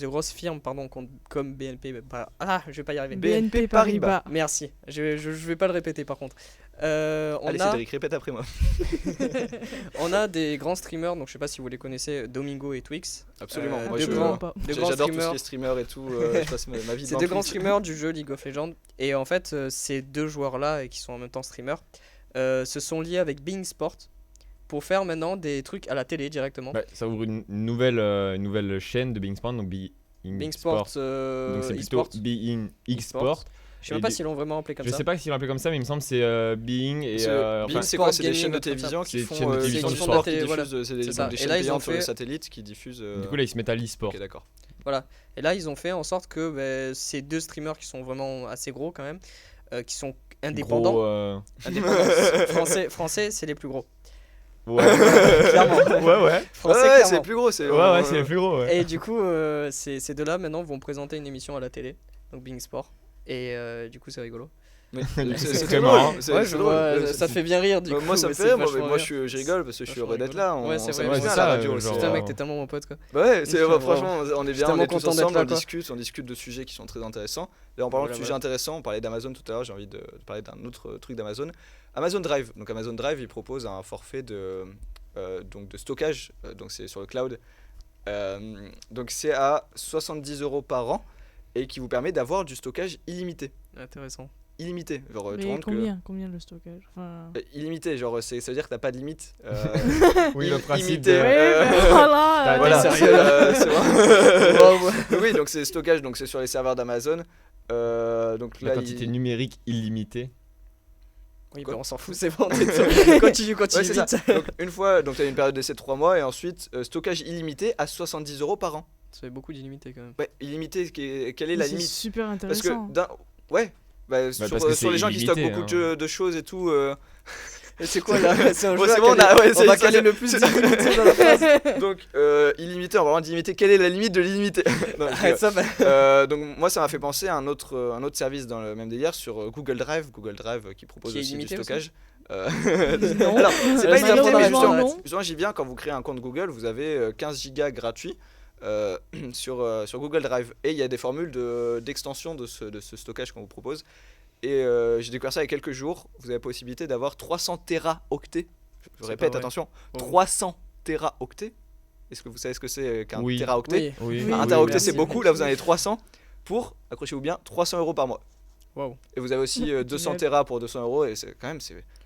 grosses firmes pardon, comme BNP. Je vais pas y arriver. BNP Paribas. Merci, je vais pas le répéter par contre. On, Allez, a, Cédric, répète après moi. on a des grands streamers, donc je sais pas si vous les connaissez, Domingo et Twix. Absolument. Moi, deux je- grands, pas. deux grands J'adore tout ce streamers. qui est streamer et tout. Je passe ma vie C'est devant deux grands Twitch. streamers du jeu League of Legends. Et en fait, ces deux joueurs-là, et qui sont en même temps streamers, se sont liés avec Being Sport pour faire maintenant des trucs à la télé directement. Ouais, ça ouvre une nouvelle chaîne de Being Sport, donc Being Being Sport, donc c'est plutôt e-sport. Being E-sport. Sport. Je sais même et pas du- s'ils l'ont vraiment appelé comme Je ça. sais pas s'ils l'ont appelé comme ça, mais il me semble que c'est Being et Parce que enfin, Being, c'est Sport quoi? C'est des Gaming, chaînes de un truc comme ça. télévision C'est qui des font chaînes de du télévision sport qui qui font de la télé, voilà. diffusent, c'est des C'est ça. des Et chaînes là, ils ont payantes sur le fait- satellite qui diffusent. du coup là ils se mettent à l'e-sport. Ok, d'accord. Voilà. Et là, ils ont fait en sorte que ces deux streamers qui sont vraiment assez gros quand même, qui sont indépendants. Gros, indépendants. Français, c'est les plus gros. ouais. Clairement. ouais. Français, Ouais, clairement. c'est le plus gros. C'est Ouais, c'est les plus gros. Ouais. Et du coup, ces deux-là maintenant vont présenter une émission à la télé, donc Being Sport. Et du coup, c'est rigolo. Mais C'est très marrant. drôle. C'est Ouais, c'est je drôle. vois, ça te fait bien rire du coup. Moi ça me c'est fait, vachement moi rire. je rigole parce que je suis Vachement heureux d'être là. Ouais, c'est vrai, s'amuse ouais, bien c'est à la ça, radio. genre, Putain, c'est- mec, t'es tellement mon pote quoi. Bah ouais, c'est Enfin, franchement on est je suis bien, on tellement est tous content d'être ensemble, là, on quoi. discute de sujets qui sont très intéressants. Et en parlant de Voilà, sujets voilà. intéressants, on parlait d'Amazon tout à l'heure, j'ai envie de parler d'un autre truc d'Amazon. Amazon Drive. Donc Amazon Drive, il propose un forfait de stockage, donc c'est sur le cloud. Donc c'est à 70 € par an et qui vous permet d'avoir du stockage illimité. Intéressant. Illimité. Genre, tu te Mais rends compte que- combien le stockage? Enfin... illimité, genre ça veut dire que t'as pas de limite. Oui, le principe Illimité. de- Ouais, mais voilà. T'as- Voilà, sérieux, c'est vrai. Wow. Oui, donc c'est stockage, donc c'est sur les serveurs d'Amazon. Donc La là, quantité numérique illimitée. Oui, Quoi bah on s'en fout, c'est bon. Continue Ouais, c'est ça. vite. Donc une fois, donc t'as une période d'essai de 3 mois et ensuite stockage illimité à 70 € par an. Ça fait beaucoup d'illimité quand même. Ouais, illimité, quelle est Mais la c'est limite? super Parce que intéressant. ouais, parce que sur c'est les gens qui illimité, stockent beaucoup de choses et tout. Et c'est quoi là? C'est un Bon, jeu c'est à bon, caler- ouais, on va c'est- caler le plus d'illimité dans la phrase. Donc illimité, en parlant d'illimité, quelle est la limite de l'illimité? Non, je Arrête ça, bah. donc moi ça m'a fait penser à un autre service dans le même délire sur Google Drive qui propose Qui est aussi du illimité aussi stockage. Non. Alors c'est pas illimité mais Malheureusement, non. justement j'y viens, quand vous créez un compte Google vous avez 15 gigas gratuits sur Google Drive et il y a des formules d'extension de ce stockage qu'on vous propose et j'ai découvert ça il y a quelques jours. Vous avez la possibilité d'avoir 300 téraoctets, je C'est répète, pas vrai. attention, Oh. 300 téraoctets. Est-ce que vous savez ce que c'est qu'un Oui. téraoctet? Oui. Oui. Un Oui, téraoctet merci. c'est beaucoup, là vous en avez 300 pour, accrochez-vous bien, 300 € par mois. Waouh. Et vous avez aussi 200 Génial. téras pour 200 € et c'est quand même,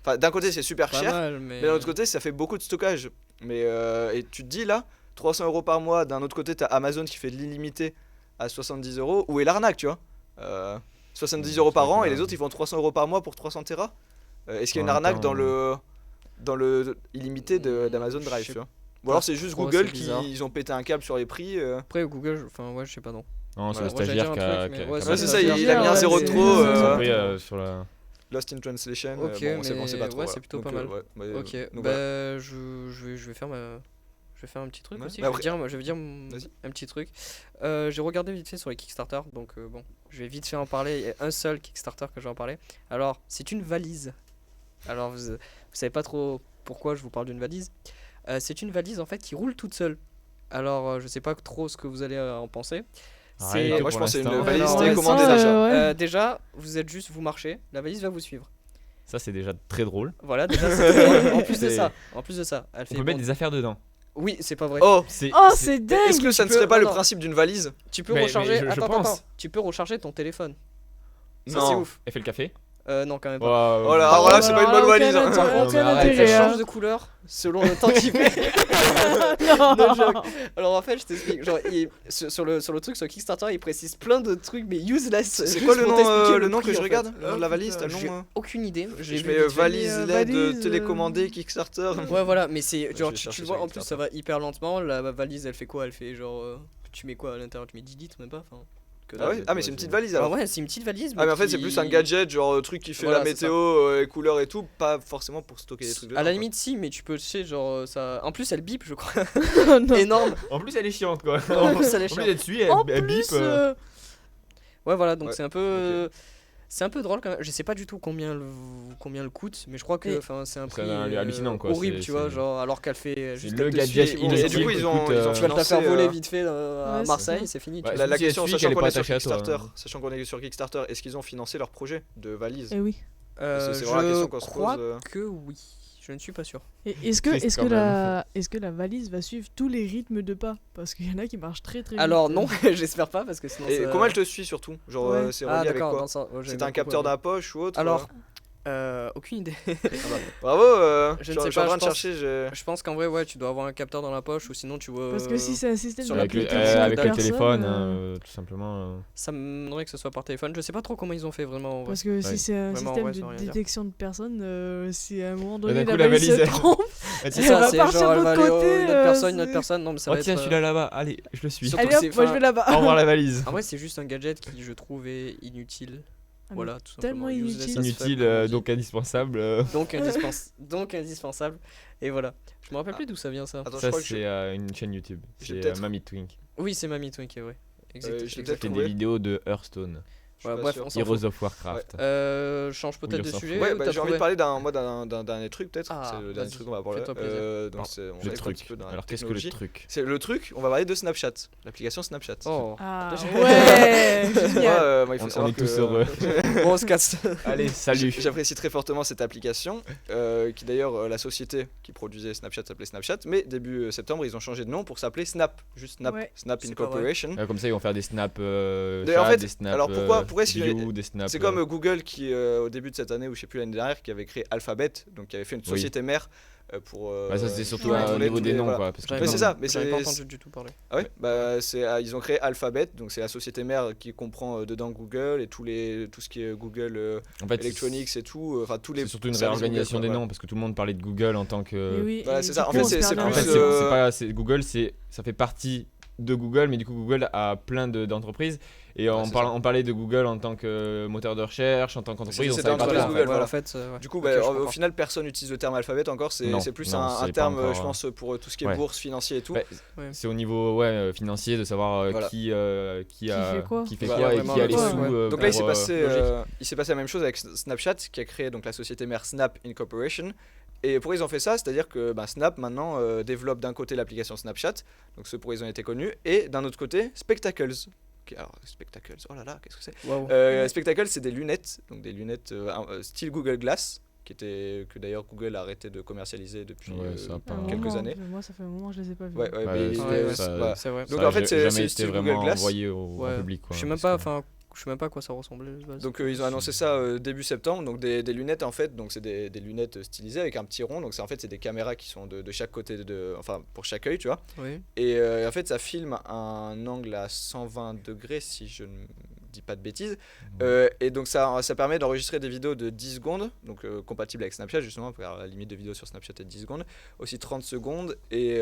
enfin d'un côté c'est super Pas cher, mal, mais. mais d'un autre côté ça fait beaucoup de stockage. Mais et tu te dis là, 300 € par mois, d'un autre côté t'as Amazon qui fait de l'illimité à 70 €, où est l'arnaque, tu vois? 70 € par an et les autres ils font 300 € par mois pour 300 téras. Est-ce qu'il y a une En même arnaque temps, dans le illimité d'Amazon je Drive, sais tu vois? Ou alors c'est pas juste trop, Google c'est qui bizarre. ils ont pété un câble sur les prix. Après, Google, enfin, ouais, je sais pas, non. Non, c'est Ouais, le moi, j'allais stagiaire dire qui un a. truc, qui a- mais ouais, qui a- Ouais, c'est ça, il a mis stagiaire, un ouais, zéro de c'est- trop. c'est- Oui, sur la. Lost in Translation, Ok, bon, on sait pas mais trop. ouais, voilà. c'est plutôt pas Donc, mal. ouais, Ok, donc bah voilà. je vais faire je vais faire un petit truc Ouais. aussi. Bah, Je vais dire Vas-y. un petit truc. J'ai regardé vite fait sur les Kickstarter, donc bon, je vais vite fait en parler. Il y a un seul Kickstarter que je vais en parler. Alors, c'est une valise. Alors, vous savez pas trop pourquoi je vous parle d'une valise. C'est une valise en fait qui roule toute seule. Alors, je sais pas trop ce que vous allez en penser. Rien du Ah, tout moi, je pour pense que c'est une l'instant. valise Alors, télécommandée ça, déjà. ouais. Déjà, vous êtes juste, vous marchez, la valise va vous suivre. Ça, c'est déjà très drôle. Voilà, déjà, c'est en plus de C'est- ça. En plus de ça, elle On fait peut mettre des affaires dedans. Oui, c'est pas vrai. Oh, C'est dingue. est-ce que ça ne Tu peux- serait pas non, le non. principe d'une valise? Tu peux Mais recharger. je Attends, pense. attends. Tu peux recharger ton téléphone. Ça, Non. c'est ouf. Elle fait le café. Non, quand même pas. Oh là, Par alors là, contre, c'est pas une bonne aucun valise. hein. intérêt, Non, aucun mais arrête, intérêt, Elle hein. change de couleur selon le temps qu'il fait. Non. No joke. Alors en fait, je t'explique. Genre, sur le truc sur Kickstarter, il précise plein de trucs, mais useless. C'est juste quoi le pour nom, t'expliquer le nom prix, que je en fait. regarde? Le nom de la valise, t'as le J'ai nom? aucune idée. J'ai Je vu mets vite fait. valise LED valise, télécommandée Kickstarter. Ouais, voilà, mais c'est je genre, vais tu chercher le sur vois, en plus, Kickstarter. ça va hyper lentement. La valise, elle fait quoi? Elle fait genre. Tu mets quoi à l'intérieur? Tu mets 10 litres, même pas? Enfin, que Ah ouais? Ah mais c'est une petite valise alors. ouais, c'est une petite valise. Ah mais en fait c'est qui- plus un gadget genre truc qui fait Voilà, la c'est météo, les couleurs et tout, pas forcément pour stocker des trucs dedans. À la quoi. limite, si, mais tu peux, tu sais, genre, ça. En plus, elle bip, je crois. Non. Énorme. En plus, elle est chiante quoi. En plus, elle est En plus chiante. d'être suivie, En elle bip. plus, Ouais, voilà, donc Ouais, c'est un peu. C'est un peu drôle quand même. Je sais pas du tout combien le coûte, mais je crois que Et- enfin, c'est un C'est prix hallucinant, quoi, horrible, c'est- tu vois, c'est- genre alors qu'elle fait juste le elle te gadget suit, inutile Et du coup ils ont coûte, ils ont tu vas te la financé, faire voler vite fait à Ouais, c'est Marseille, ça. c'est fini. Ouais, tu la vois. Si elle question, suit, sachant qu'elle est qu'on pas est sur attachée à toi, Kickstarter, hein. sachant qu'on est sur Kickstarter, est-ce qu'ils ont financé leur projet de valise? Eh oui. C'est vraiment la question qu'on se crois pose. que oui. Je ne suis pas sûr. Et est-ce que, Triste est-ce, quand que même. est-ce que la valise va suivre tous les rythmes de pas? Parce qu'il y en a qui marchent très très vite. Alors non, j'espère pas parce que sinon. Et ça- comment elle te suit surtout? Genre Ouais. c'est Ah relié avec d'accord, quoi? dans ça. Ouais, j'avais C'est pas un capteur compris. dans la poche ou autre? Alors, aucune idée. Bravo, Je je ne sais suis en pas, train de je pense- chercher. Je pense qu'en vrai, ouais, tu dois avoir un capteur dans la poche ou sinon tu vois. Parce que si c'est un système sur Avec le, d'application avec le personne, téléphone, tout simplement. Ça me donnerait que ce soit par téléphone. Je sais pas trop comment ils ont fait vraiment. en vrai. Parce que Ouais. si c'est un Vraiment, système ouais, ça veut rien de dire. détection de personnes, si à un moment Et donné d'un la coup, la valise valise, se elle- trompe, C'est Elle ça, va c'est partir genre de elle va l'autre aller côté, une autre personne, une c'est- autre personne. Non, mais ça Oh va tiens, être. celui-là là-bas, allez, je le suis. Surtout allez que hop, c'est- moi je enfin, vais là-bas. Au revoir la valise. En vrai, c'est juste un gadget qui je trouve est inutile. Ah, mais Voilà, tout tellement simplement. Useless inutile. as fuck, Inutile, comme on dit. donc indispensable. donc indispensable. Et voilà. Je me rappelle plus d'où ça vient ça. Attends, je Ça, crois que c'est une chaîne YouTube. J'ai C'est peut-être- Mamie Twink. Oui, c'est Mamie Twink, ouais. je l'ai Elle peut-être fait trouvé. des vidéos de Hearthstone. je suis Ouais, pas bref, sûr. on s'en Heroes fout. of Warcraft. Change peut-être de s'en sujet. Ouais, ou bah, t'as j'ai envie de trouvé parler d'un dernier truc peut-être. Ah, C'est le dernier vas-y, truc qu'on va parler. fais-toi plaisir. Donc Alors, c'est on Le reste un petit truc. peu dans la Alors, qu'est-ce que le technologie. truc C'est le truc, on va parler de Snapchat, l'application Snapchat. Oh. Ah Ouais. ouais, Moi, génial. moi, il faut On savoir est que, tous heureux. Bon, on se casse. Allez, salut. J'apprécie très fortement cette application, qui d'ailleurs la société qui produisait Snapchat s'appelait Snapchat, mais début septembre ils ont changé de nom pour s'appeler Snap, juste Snap, Ouais. Snap C'est pas vrai. Incorporation. Comme ça, ils vont faire des snaps D'ailleurs, en chat, fait, des snaps alors pourquoi est-ce qu'il y a- view, des snaps. C'est comme Google qui au début de cette année ou je sais plus l'année dernière qui avait créé Alphabet, donc qui avait fait une Oui. société mère pour. Bah, ça, c'était surtout Ouais. au niveau des noms, voilà. quoi. Parce que J'avais Mais pas- c'est ça, mais j'avais pas c'est- entendu du tout parler. Ah ouais, bah ils ont créé Alphabet, donc c'est la société mère qui comprend dedans Google et tout ce qui est Google En fait, Electronics et tout, enfin tous les. c'est surtout une services réorganisation Google, des quoi, noms parce que tout le monde parlait de Google en tant que. Mais oui, Voilà, et c'est du ça. En coup, fait, on se c'est perd En dans fait, plus, le- c'est pas Google, ça fait partie de Google, mais du coup Google a plein d'entreprises et Ouais, c'est ça. on parlait de Google en tant que moteur de recherche, en tant qu'entreprise, on C'était savait pas entreprise trop, en Google, fait. voilà. En fait, ouais. Du coup, Ok, bah, je au comprends. final, personne n'utilise le terme alphabet encore. Non, C'est plus non, un c'est terme, pas encore, je pense, pour tout ce qui est ouais. bourse, financier et tout. Bah, Ouais. C'est au niveau financier de savoir Voilà. qui fait quoi. qui fait Voilà, quoi et vraiment, qui a les ouais. sous. Ouais. Donc là, pour, il s'est passé la même chose avec Snapchat, qui a créé donc la société mère Snap Incorporation. Et pourquoi ils ont fait ça? C'est-à-dire que Snap maintenant développe d'un côté l'application Snapchat, donc ceux pour ils ont été connus, et d'un autre côté Spectacles. Alors Spectacles, oh là là, qu'est-ce que c'est? Waouh. Spectacles, c'est des lunettes, donc des lunettes style Google Glass, que d'ailleurs Google a arrêté de commercialiser depuis Ouais, ça a pas- Un quelques moment, années. Moi, ça fait un moment que je les ai pas vus. Ouais, Ouais, mais ça- ouais, ça- C'est vrai. Donc ça a en fait, c'est jamais été style vraiment Google Glass. envoyé au Ouais. public, quoi. Je sais même parce pas, que- enfin, je sais même pas à quoi ça ressemblait. de base. Donc ils ont annoncé ça début septembre, donc des lunettes en fait, donc c'est des lunettes stylisées avec un petit rond, donc c'est des caméras qui sont de chaque côté enfin pour chaque œil, tu vois. Oui. Et en fait ça filme à un angle à 120 degrés si je ne dis pas de bêtises. Et donc ça permet d'enregistrer des vidéos de 10 secondes, donc compatible avec Snapchat justement, car la limite de vidéo sur Snapchat est de 10 secondes, aussi 30 secondes et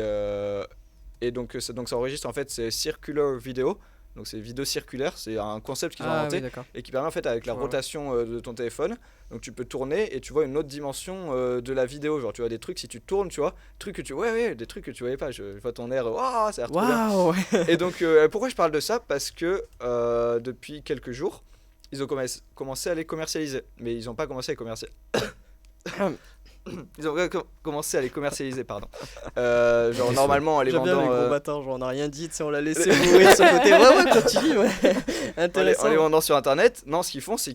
donc ça enregistre en fait c'est circular video. Donc c'est vidéo circulaire, c'est un concept qu'ils ont Ah inventé oui, d'accord. et qui permet en fait avec la Je vois, ouais. rotation de ton téléphone, donc tu peux tourner et tu vois une autre dimension de la vidéo, genre tu vois des trucs si tu tournes, tu vois, des trucs que tu voyais pas, je vois ton air, waouh, ça a l'air trop bien. Waouh. Et donc pourquoi je parle de ça? Parce que depuis quelques jours, ils ont commencé à les commercialiser, mais ils n'ont pas commencé à les commercialiser. ils ont commencé à les commercialiser, pardon. Genre normalement en les J'aime bien vendant les gros bâtards, genre on a rien dit, tu sais, on l'a laissé mourir sur le côté. Ouais, continue, ouais. Intéressant. en les vendant sur internet. Non, ce qu'ils font, c'est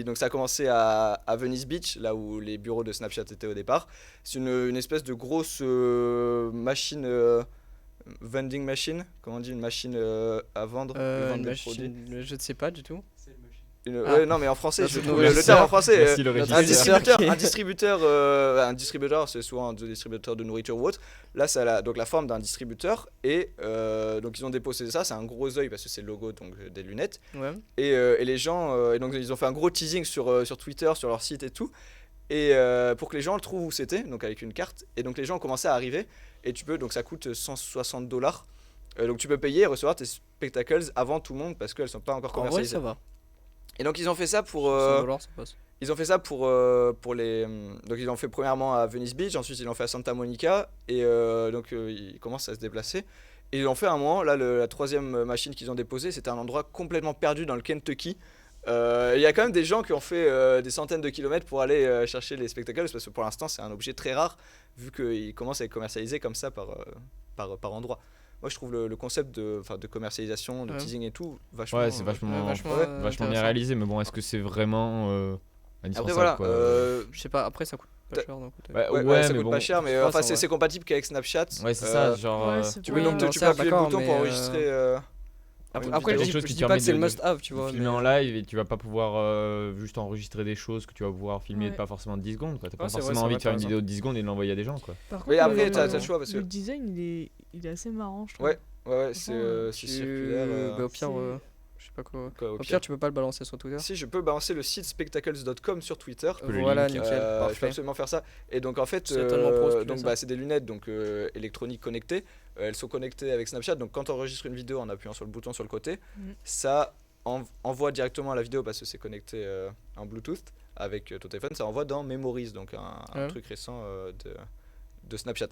donc ça a commencé à Venice Beach, là où les bureaux de Snapchat étaient au départ. C'est une espèce de grosse machine, vending machine, comment on dit, une machine à vendre, Une des produits. machine, je ne sais pas du tout. Ouais, non, mais en français, Non, je c'est trouve notre le terme en régisseur. français. Merci, le régisseur. Un distributeur, c'est souvent un distributeur de nourriture ou autre. Là, ça a donc la forme d'un distributeur et donc ils ont déposé ça. C'est un gros œil parce que c'est le logo donc des lunettes. Ouais. Et les gens, et donc ils ont fait un gros teasing sur Twitter, sur leur site et tout. Et pour que les gens le trouvent où c'était, donc avec une carte. Et donc les gens ont commencé à arriver. Et tu peux, donc ça coûte $160. Donc tu peux payer et recevoir tes spectacles avant tout le monde parce qu'elles sont pas encore En vrai, commercialisées. ça va. Et donc ils ont fait ça pour 100 $, ça passe. ils ont fait ça pour les donc ils l'ont fait premièrement à Venice Beach, ensuite ils l'ont fait à Santa Monica et donc ils commencent à se déplacer et ils l'ont fait à un moment là la troisième machine qu'ils ont déposée, c'était un endroit complètement perdu dans le Kentucky. Il y a quand même des gens qui ont fait des centaines de kilomètres pour aller chercher les spectacles parce que pour l'instant c'est un objet très rare vu qu'il commence à être commercialisé comme ça par endroit. Moi je trouve le concept de commercialisation, de Ouais. teasing et tout vachement. Ouais, c'est vachement bien intéressant. réalisé, mais bon, est-ce que c'est vraiment indispensable Après voilà, quoi. Je sais pas, après ça coûte pas cher d'un côté. Ouais, ça mais coûte bon. pas cher, mais Ouais, enfin ça va. c'est compatible qu'avec Snapchat. Ouais, c'est ça, genre. Ouais, c'est Tu pas- peux donc non, tu ça, peux appuyer le d'accord, bouton mais, pour enregistrer. Après, quelque je chose dis, qui je te dis pas permet que c'est le de- must-have, tu vois. filmer mais, en live et tu vas pas pouvoir juste enregistrer des choses que tu vas pouvoir filmer Ouais. pas forcément de 10 secondes quoi. T'as pas Ouais, c'est vrai, forcément c'est envie vrai, de faire t'as une raison. vidéo de 10 secondes et de l'envoyer à des gens quoi. Par Oui, contre, après, t'as le choix, parce que- le design il est assez marrant, je trouve. Ouais, ouais, c'est Ouais. c'est circulaire. Bah, au pire, c'est- je sais pas quoi. Quoi, Au pire, tu peux pas le balancer sur Twitter. Si je peux balancer le site spectacles.com sur Twitter. peux le Voilà, link. nickel, Je peux parfait. absolument faire ça. Et donc en fait, C'est tellement pro, ce que tu donc fais, bah, ça. c'est des lunettes donc électroniques connectées. Elles sont connectées avec Snapchat. Donc quand tu enregistres une vidéo en appuyant sur le bouton sur le côté, ça envoie directement la vidéo parce que c'est connecté en Bluetooth avec ton téléphone. Ça envoie dans Memories, donc un Ouais. truc récent de Snapchat.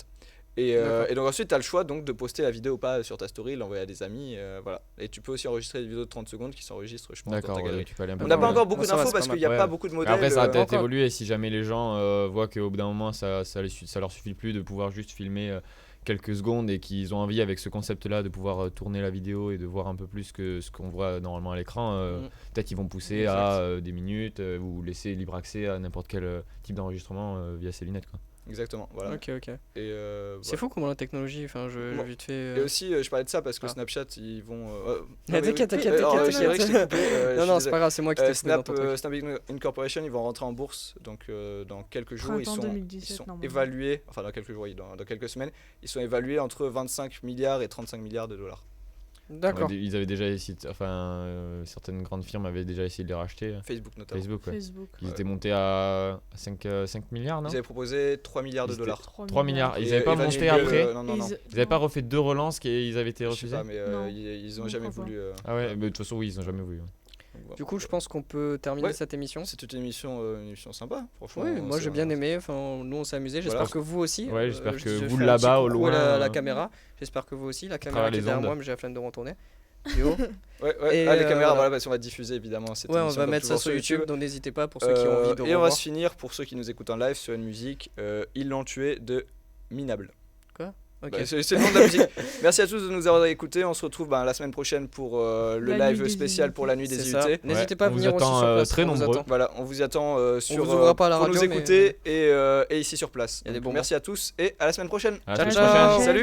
Et D'accord. donc ensuite, tu as le choix donc, de poster la vidéo ou pas sur ta story, l'envoyer à des amis. Voilà. Et tu peux aussi enregistrer des vidéos de 30 secondes qui s'enregistrent, je pense, dans D'accord, ta ouais, galerie. tu peux aller un peu On n'a plus pas loin. encore beaucoup Ça va, d'infos c'est parce pas qu'il n'y a mal. pas Ouais. beaucoup de Mais modèles. après, ça va peut-être encore. évoluer si jamais les gens voient qu'au bout d'un moment ça leur suffit plus de pouvoir juste filmer quelques secondes et qu'ils ont envie avec ce concept là de pouvoir tourner la vidéo et de voir un peu plus que ce qu'on voit normalement à l'écran. Peut-être qu'ils vont pousser Exact. à des minutes ou laisser libre accès à n'importe quel type d'enregistrement via ces lunettes quoi. Exactement, voilà. Ok, ok. Et, C'est fou comment la technologie, enfin, Bon. vite fait. Et aussi, je parlais de ça parce que Ah. Snapchat, ils vont. T'inquiète, t'inquiète, c'est vrai que t'inquiète. je t'ai coupé, je Non, suis non, c'est pas grave, c'est moi qui t'ai désolé. coupé dans ton truc. Snap Incorporation, ils vont rentrer en bourse donc dans quelques jours. Ils Printemps sont 2017, normalement. évalués, enfin dans quelques jours, oui, dans quelques semaines, ils sont évalués entre 25 milliards et 35 milliards de dollars. D'accord. Ils avaient déjà essayé, certaines grandes firmes avaient déjà essayé de les racheter. Facebook notamment. Facebook, ouais. Facebook. Ils étaient montés à 5 milliards, non Ils avaient proposé 3 milliards de Ils étaient- dollars. 3 milliards. Ils Et avaient pas évalués, monté après Non, non, non. Ils avaient pas refait 2 relances qui ils avaient été Je sais refusés pas, mais Non. ils ont Je jamais crois pas. voulu. Ah ouais, mais de toute façon, oui, ils ont jamais voulu. Donc, voilà. Du coup, je pense qu'on peut terminer Ouais. cette émission. C'était une émission sympa, franchement. Oui, moi c'est j'ai bien un- aimé. Enfin, nous on s'est amusé. J'espère Voilà. que vous aussi. Ouais, j'espère que je vous fais un là-bas, petit au coucou à loin, la caméra. J'espère que vous aussi. La caméra travers qui est les derrière ondes. moi, mais j'ai la flemme de retourner. Yo. Ouais, ouais. Et, Ah, les caméras, voilà. voilà, parce qu'on va diffuser évidemment cette Ouais, on émission va comme mettre ça toujours sur YouTube, donc n'hésitez pas pour ceux qui ont envie de Et on revoir. va se finir pour ceux qui nous écoutent en live sur une musique Ils l'ont tué de Minable. Ok. Bah, c'est le nom de la musique. Merci à tous de nous avoir écoutés. On se retrouve la semaine prochaine pour le La live nuit des spécial IUT. pour la nuit des C'est ça. IUT. N'hésitez pas à on vous venir aussi attend, sur place. très on vous nombreux. attend. Voilà, on vous y attend sur, vous ouvrira pas à la pour radio, nous mais- écouter et ici sur place. Il y a des Donc, bonbons. merci à tous et à la semaine prochaine. À la Ciao, semaine ciao. prochaine. Salut.